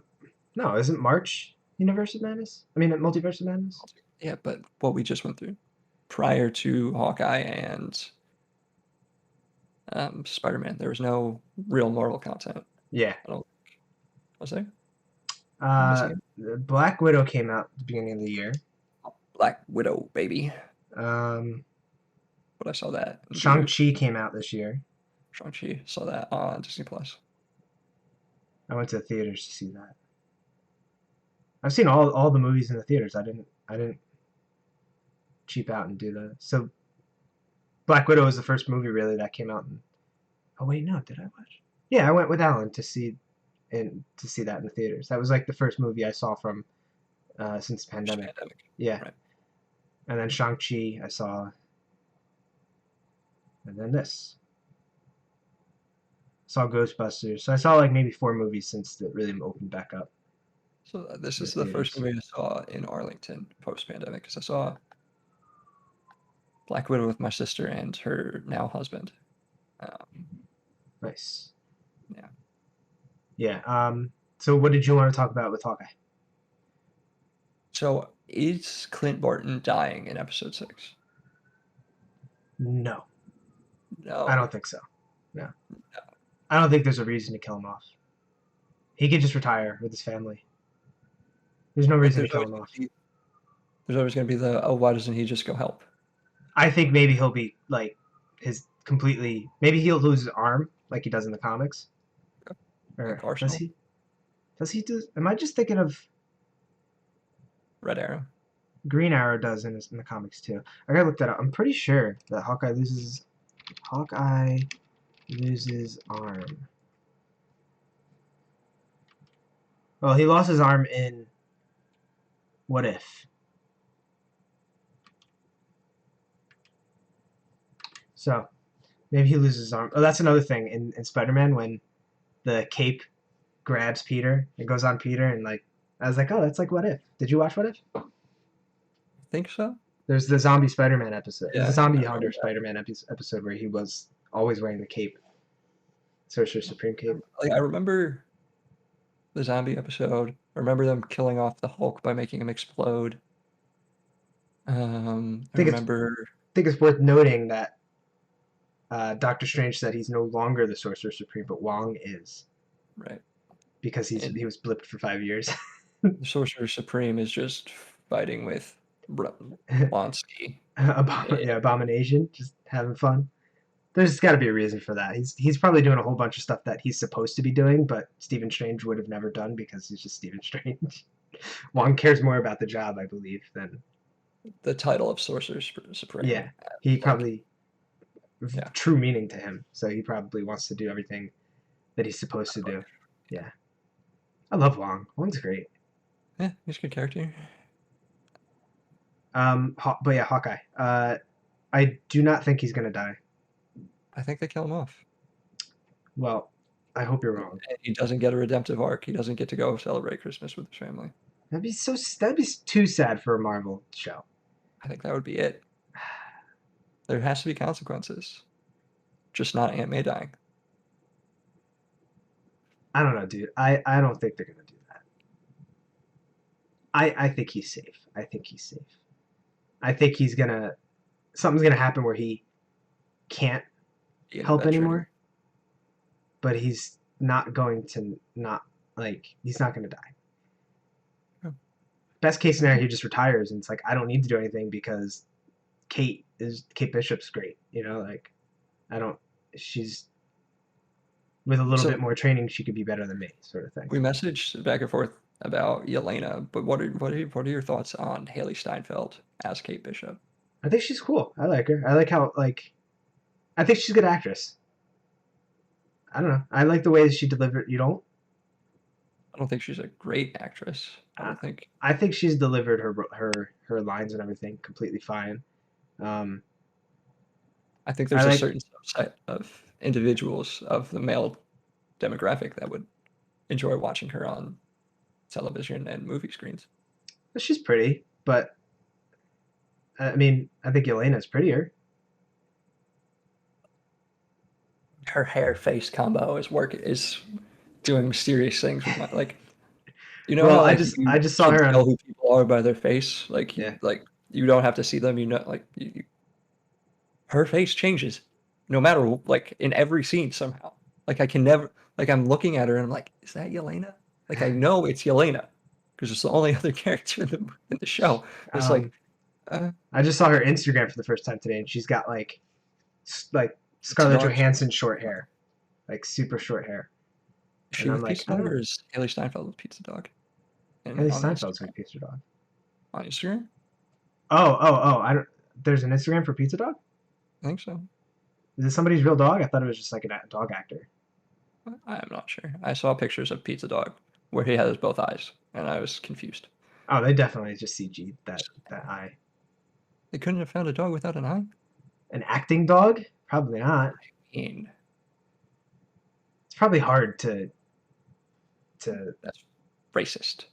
No, isn't March Universe of Madness? I mean, Multiverse of Madness. Yeah, but what we just went through prior to Hawkeye and Spider-Man, there was no real Marvel content. Yeah. I don't. Was there? I'm missing it. Black Widow came out at the beginning of the year. Black Widow, baby. Um, But I saw that in theaters. Shang-Chi came out this year. Shang-Chi, saw that on Disney Plus. I went to the theaters to see that. I've seen all the movies in the theaters. I didn't cheap out and do that. So Black Widow was the first movie really that came out. Oh wait, no, did I watch? Yeah, I went with Alan to see that in the theaters. That was like the first movie I saw from since the pandemic. Pandemic. Yeah, Right. and then Shang-Chi I saw, and then this. Saw Ghostbusters. So I saw like maybe 4 movies since it really opened back up So this in the is the first theaters. movie I saw in Arlington post-pandemic because I saw Black Widow with my sister and her now husband. Um, Nice. yeah. Yeah. So what did you want to talk about with Hawkeye? So is Clint Barton dying in episode 6? No, I No. don't think so. No, I don't think there's a reason to kill him off. He could just retire with his family. There's no Like reason to kill him off. there's always gonna be the, oh, why doesn't he just go help? I think maybe he'll be like his completely. Maybe he'll lose his arm like he does in the comics. Or Like does Arsenal, he? Does he do? Am I just thinking of Red Arrow. Green Arrow does in the comics too? I gotta look that up. I'm pretty sure that Hawkeye loses arm. Well, he lost his arm in What If. So maybe he loses his arm. Oh, that's another thing in Spider-Man when the cape grabs Peter. It goes on Peter, and like I was like, oh, that's like What If. Did you watch What If? Think so? There's the zombie Spider-Man episode. There's a Yeah, zombie I remember hunter that. Spider-Man episode where he was always wearing the cape, Sorcerer Supreme cape. Like I remember the zombie episode. I remember them killing off the Hulk by making him explode. I think it's remember. think it's worth noting that Doctor Strange said he's no longer the Sorcerer Supreme, but Wong is Right. because And he was blipped for 5 years. the Sorcerer Supreme is just fighting with Blonsky. Yeah, Abomination, just having fun. There's got to be a reason for that. He's probably doing a whole bunch of stuff that he's supposed to be doing, but Stephen Strange would have never done because he's just Stephen Strange. Yeah. Wong cares more about the job, I believe, than The title of Sorcerer yeah. Supreme. He Like, probably yeah. true meaning to him, so he probably wants to do everything that he's supposed to do. Yeah, I love Wong. Wong's great. Yeah, he's a good character. But yeah, Hawkeye. I do not think he's gonna die. I think they kill him off. Well, I hope you're wrong. And he doesn't get a redemptive arc. He doesn't get to go celebrate Christmas with his family. That'd be too sad for a Marvel show. I think that would be it. There has to be consequences. Just not Aunt May dying. I don't know, dude. I don't think they're gonna do that. I think he's safe. I think he's safe. I think he's gonna something's gonna happen where he can't Be an help adventure anymore. anymore, but he's not going to not like he's not gonna die. Yeah. Best case scenario, he just retires and it's like I don't need to do Anything because Kate Bishop's great. You know, like I don't. She's with a little So bit more training, she could be better than me, sort of thing. we messaged back and forth about Yelena, but what are your thoughts on Haley Steinfeld as Kate Bishop? I think she's cool. I like her. I like how like I think she's a good actress. I don't know. I like the way that she delivered. You don't? I don't think she's a great actress. I Uh, don't think. I think she's delivered her lines and everything completely fine. Um, I think I there's a like. certain subset of individuals of the male demographic that would enjoy watching her on television and movie screens. She's pretty, but I mean, I think Elena's prettier. Her hair face combo is doing mysterious things with my like. You know Well, how like I you just saw can her tell on. who people are by their face. Yeah. You don't have to see them. You know, like her face changes, no matter like in every scene somehow. Like I can never like I'm looking at her and I'm like, is that Yelena? Like I know it's Yelena because it's the only other character in the show. It's like, Um, I just saw her Instagram for the first time today, and she's got like Pizza Scarlett Dog. Johansson short hair, like super short hair, Is she and I'm with like, Pizza I don't Dog know. or is Haley Steinfeld with Pizza Dog? And Haley on Steinfeld's Instagram. with Pizza Dog. On Instagram? Oh. I don't. There's an Instagram for Pizza Dog. I think so. Is it somebody's real dog? I thought it was just like a dog actor. I'm not sure. I saw pictures of Pizza Dog where he has both eyes, and I was confused. Oh, they definitely just CG that eye. They couldn't have found a dog without an eye? An acting dog? Probably not. I mean, It's probably hard to that's racist.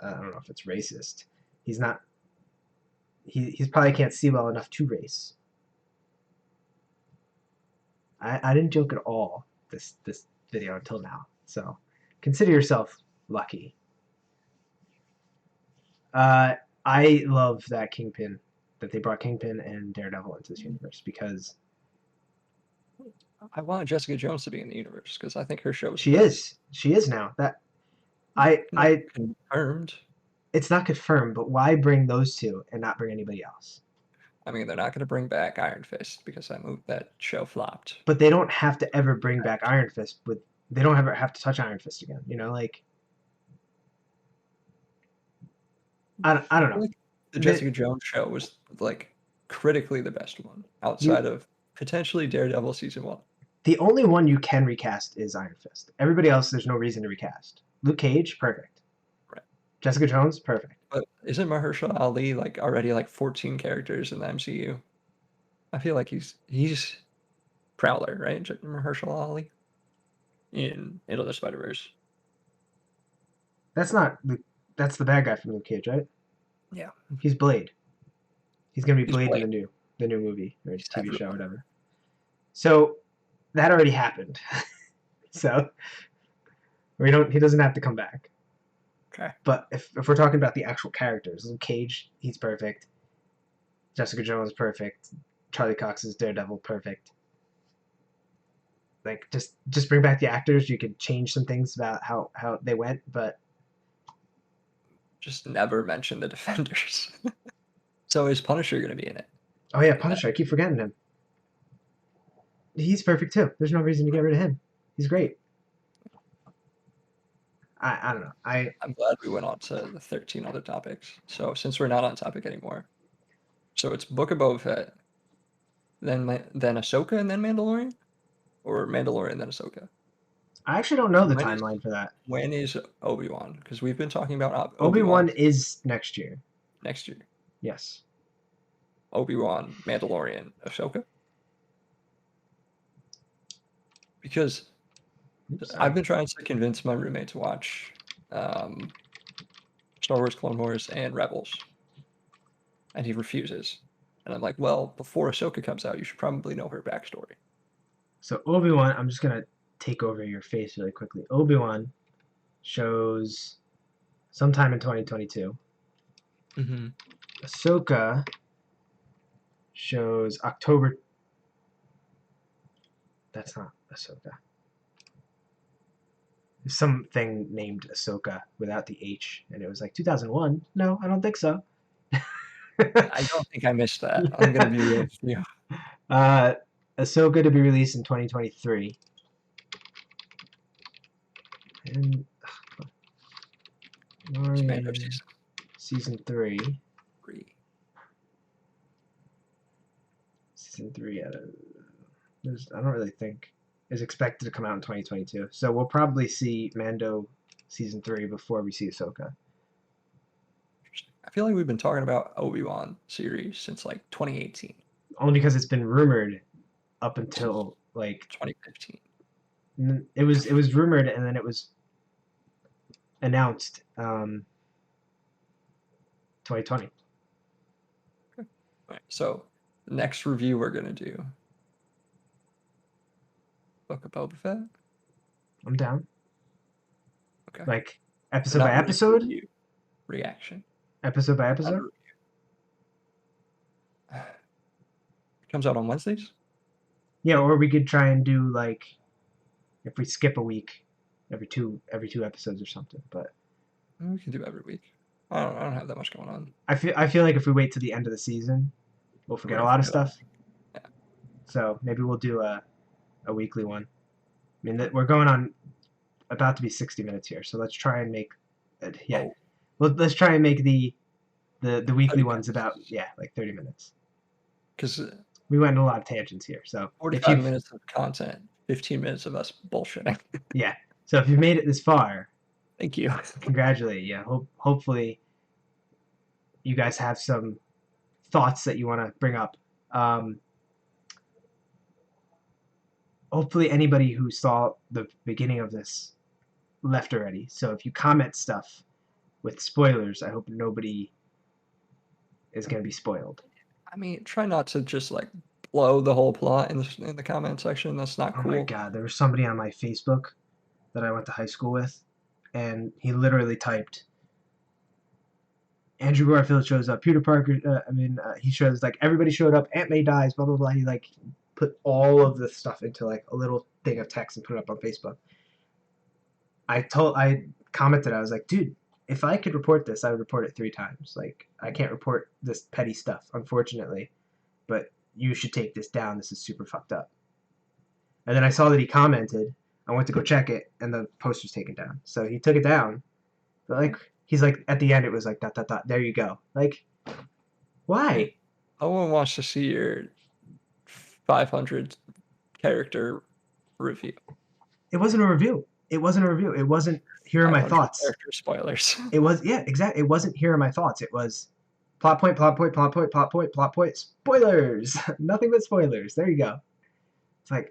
I don't know if it's racist. He's not. He's probably can't see well enough to race. I didn't joke at all this video until now. So consider yourself lucky. I love that Kingpin that they brought Kingpin and Daredevil into this universe because I want Jessica Jones to be in the universe because I think her show is the she best. is. She is now. That Not I confirmed. it's not confirmed, but why bring those two and not bring anybody else? I mean, they're not going to bring back Iron Fist because that show flopped. But they don't have to ever bring back Iron Fist with they don't ever have to touch Iron Fist again. You know, like I don't feel know. like the Jessica Jones show was like critically the best one You outside of potentially Daredevil season 1. the only one you can recast is Iron Fist. Everybody else, there's no reason to recast. Luke Cage, perfect. Right. Jessica Jones, perfect. But isn't Mahershala Ali like already like 14 characters in the MCU? I feel like he's Prowler, right? Mahershala Ali in Into the Spider-Verse. That's not Luke. That's the bad guy from Luke Cage, right? Yeah, He's Blade. He's gonna be he's Blade in Blade. the new movie or He's TV show, or everyone. whatever. So that already happened. So we don't. He doesn't have to come back. Okay. But if we're talking about the actual characters, Luke Cage, he's perfect. Jessica Jones, perfect. Charlie Cox's Daredevil, perfect. Like just bring back the actors. You could change some things about how they went, but Just never mention the Defenders. So is Punisher going to be in it? oh yeah, Punisher. I keep forgetting him. He's perfect too. There's no reason to get rid of him. He's great. I don't know. I'm glad we went on to the 13 other topics. So since we're not on topic anymore, so it's Book of Boba Fett, then Ahsoka, and then Mandalorian, or Mandalorian then Ahsoka. I actually don't know the When is timeline for that. when is Obi-Wan? Because we've been talking about Obi-Wan Obi-Wan is next year. next year. Yes. Obi-Wan, Mandalorian, Ahsoka. Because Oops, I've sorry. been trying to convince my roommate to watch Star Wars Clone Wars and Rebels, and he refuses. And I'm like, well, before Ahsoka comes out, you should probably know her backstory. So Obi-Wan, I'm just gonna take over your face really quickly. Obi-Wan shows sometime in 2022. Mm-hmm. Ahsoka shows October. That's not Ahsoka. There's something named Ahsoka without the H, and it was like 2001. No, I don't think so. I don't think I missed that. I'm gonna be real with you. uh, Ahsoka to be released in 2023. And It's Mando Mandalorian season 3. 3. Season 3 I don't really think is expected to come out in 2022. So we'll probably see Mando season 3 before we see Ahsoka. I feel like we've been talking about Obi-Wan series since like 2018, Only because it's been rumored up until like 2015. it was rumored and then it was announced 2020. All right, so the next review we're gonna do Book of Boba Fett. I'm down. Okay. Like episode by Not really episode? review, reaction. Episode by Not episode? a review. It comes out on Wednesdays. Yeah, or we could try and do like if we skip a week, every two episodes or something. But We can do every week. I don't have that much going on. I feel like if we wait to the end of the season, we'll forget We're a gonna lot of forget all. stuff. Yeah. So maybe we'll do a weekly one. I mean, we're going on about to be 60 minutes here, so let's try and make it. Yeah, Oh, let's try and make the weekly 30 ones about minutes. like 30 minutes. Because we went in a lot of tangents here. So if 45 you've minutes of content, 15 minutes of us bullshitting. yeah, so if you've made it this far, Thank you. congratulate you. Hopefully you guys have some thoughts that you want to bring up. Um, Hopefully anybody who saw the beginning of this left already. So if you comment stuff with spoilers, I hope nobody is going to be spoiled. I mean, try not to just like blow the whole plot in the comment section. That's not Oh my cool. god, there was somebody on my Facebook that I went to high school with, and he literally typed, Andrew Garfield shows up, Peter Parker, he shows, like, everybody showed up, Aunt May dies, blah, blah, blah. He, like, put all of this stuff into, like, a little thing of text and put it up on Facebook. I commented, I was like, dude, if I could report this, I would report it 3 times. Like, I can't report this petty stuff, unfortunately, but you should take this down. This is super fucked up. And then I saw that he commented. I went to go check it, and the post was taken down. So he took it down. But, like, he's like, at the end, it was like, dot, dot, dot. There you go. Like, why? No one wants to see your 500 character review. It wasn't a review. It wasn't a review. It wasn't, here are my 500 thoughts. character spoilers. It was, yeah, exactly. It wasn't, here are my thoughts. It was plot point, plot point, plot point, plot point, plot point, spoilers. Nothing but spoilers. There you go. It's like,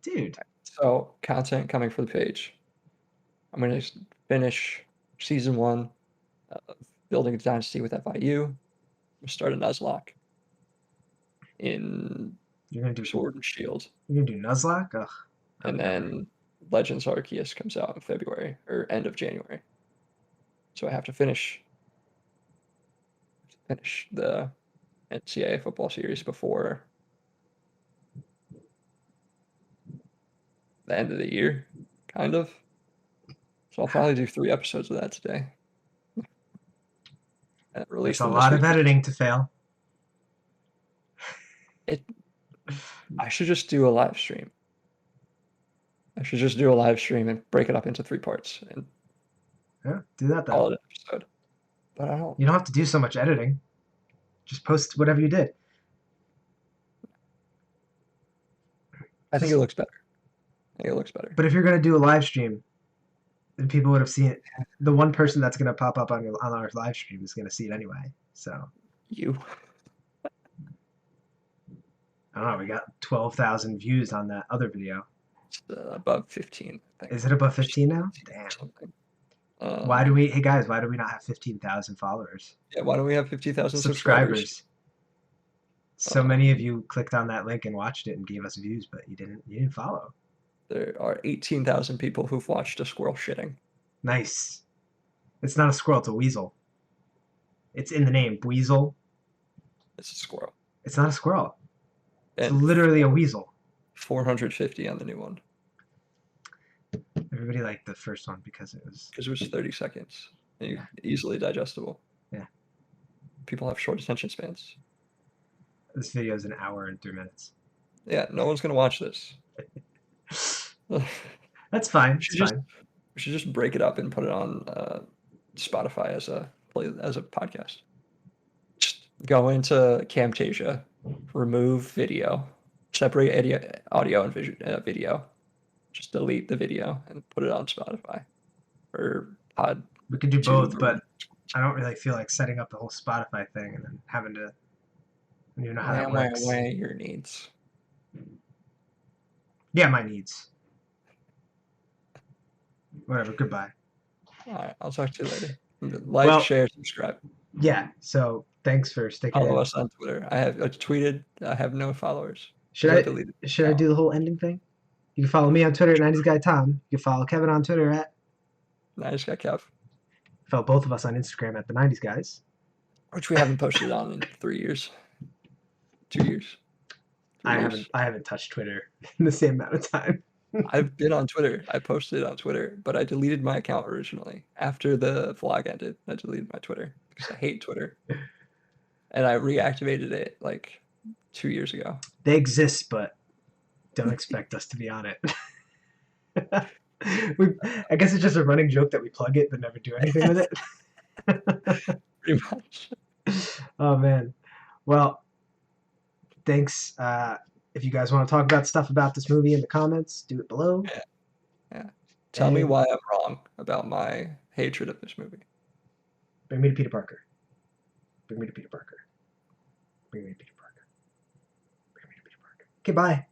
dude. So, content coming for the page. I'm going to finish season 1 of Building a Dynasty with FIU. We'll start a Nuzlocke in You're going to do Sword and Shield. You're going to do Nuzlocke? Ugh. And then Legends Arceus comes out in February, or end of January. So I have to finish the NCAA football series before the end of the year, kind of. So I'll probably do 3 episodes of that today. And release There's a them lot this of week. editing to fail. I should just do a live stream. I should just do a live stream and break it up into 3 parts and Yeah, do that then. call it an episode. But I don't. You don't have to do so much editing. Just post whatever you did. I think it looks better. I think it looks better. But if you're going to do a live stream, then people would have seen it. The one person that's going to pop up on our live stream is going to see it anyway. So You. I don't know. We got 12,000 views on that other video. It's above 15. I think. Is it above 15 now? Damn. Something. Hey guys, why do we not have 15,000 followers? Yeah, why don't we have 50,000 Subscribers. So many of you clicked on that link and watched it and gave us views, but you didn't follow. There are 18,000 people who've watched a squirrel shitting. Nice. It's not a squirrel, it's a weasel. It's in the name, weasel. It's a squirrel. It's not a squirrel. It's And literally a weasel. 450 on the new one. Everybody liked the first one because it was 30 seconds. And easily digestible. Yeah. People have short attention spans. This video is 1 hour and 3 minutes. Yeah, no one's gonna watch this. That's fine. It's fine. We should just break it up and put it on Spotify as a podcast. Just go into Camtasia, remove video, separate audio and video. Just delete the video and put it on Spotify or Pod. We could do both, but I don't really feel like setting up the whole Spotify thing and then having to. I don't even know how that works. Weigh your needs. Yeah, my needs. Whatever. Goodbye. All right, I'll talk to you later. Like, share, subscribe. Yeah. So thanks for sticking. Follow us on Twitter. I tweeted. I have no followers. Should I do the whole ending thing? You can follow me on Twitter at 90s Guy Tom. You can follow Kevin on Twitter at 90s Guy Kev. Follow both of us on Instagram at the 90s Guys, which we haven't posted on in 3 years. 2 years. I haven't touched Twitter in the same amount of time. I've been on Twitter. I posted on Twitter, but I deleted my account originally. After the vlog ended, I deleted my Twitter because I hate Twitter. And I reactivated it like 2 years ago. They exist, but don't expect us to be on it. I guess it's just a running joke that we plug it but never do anything with it. Pretty much. Oh, man. Well, thanks. If you guys want to talk about stuff about this movie in the comments, do it below. Yeah, yeah. Tell me And why I'm wrong about my hatred of this movie. bring me to Peter Parker. Bring me to Peter Parker. Bring me to Peter Parker. Bring me to Peter Parker. Okay, bye.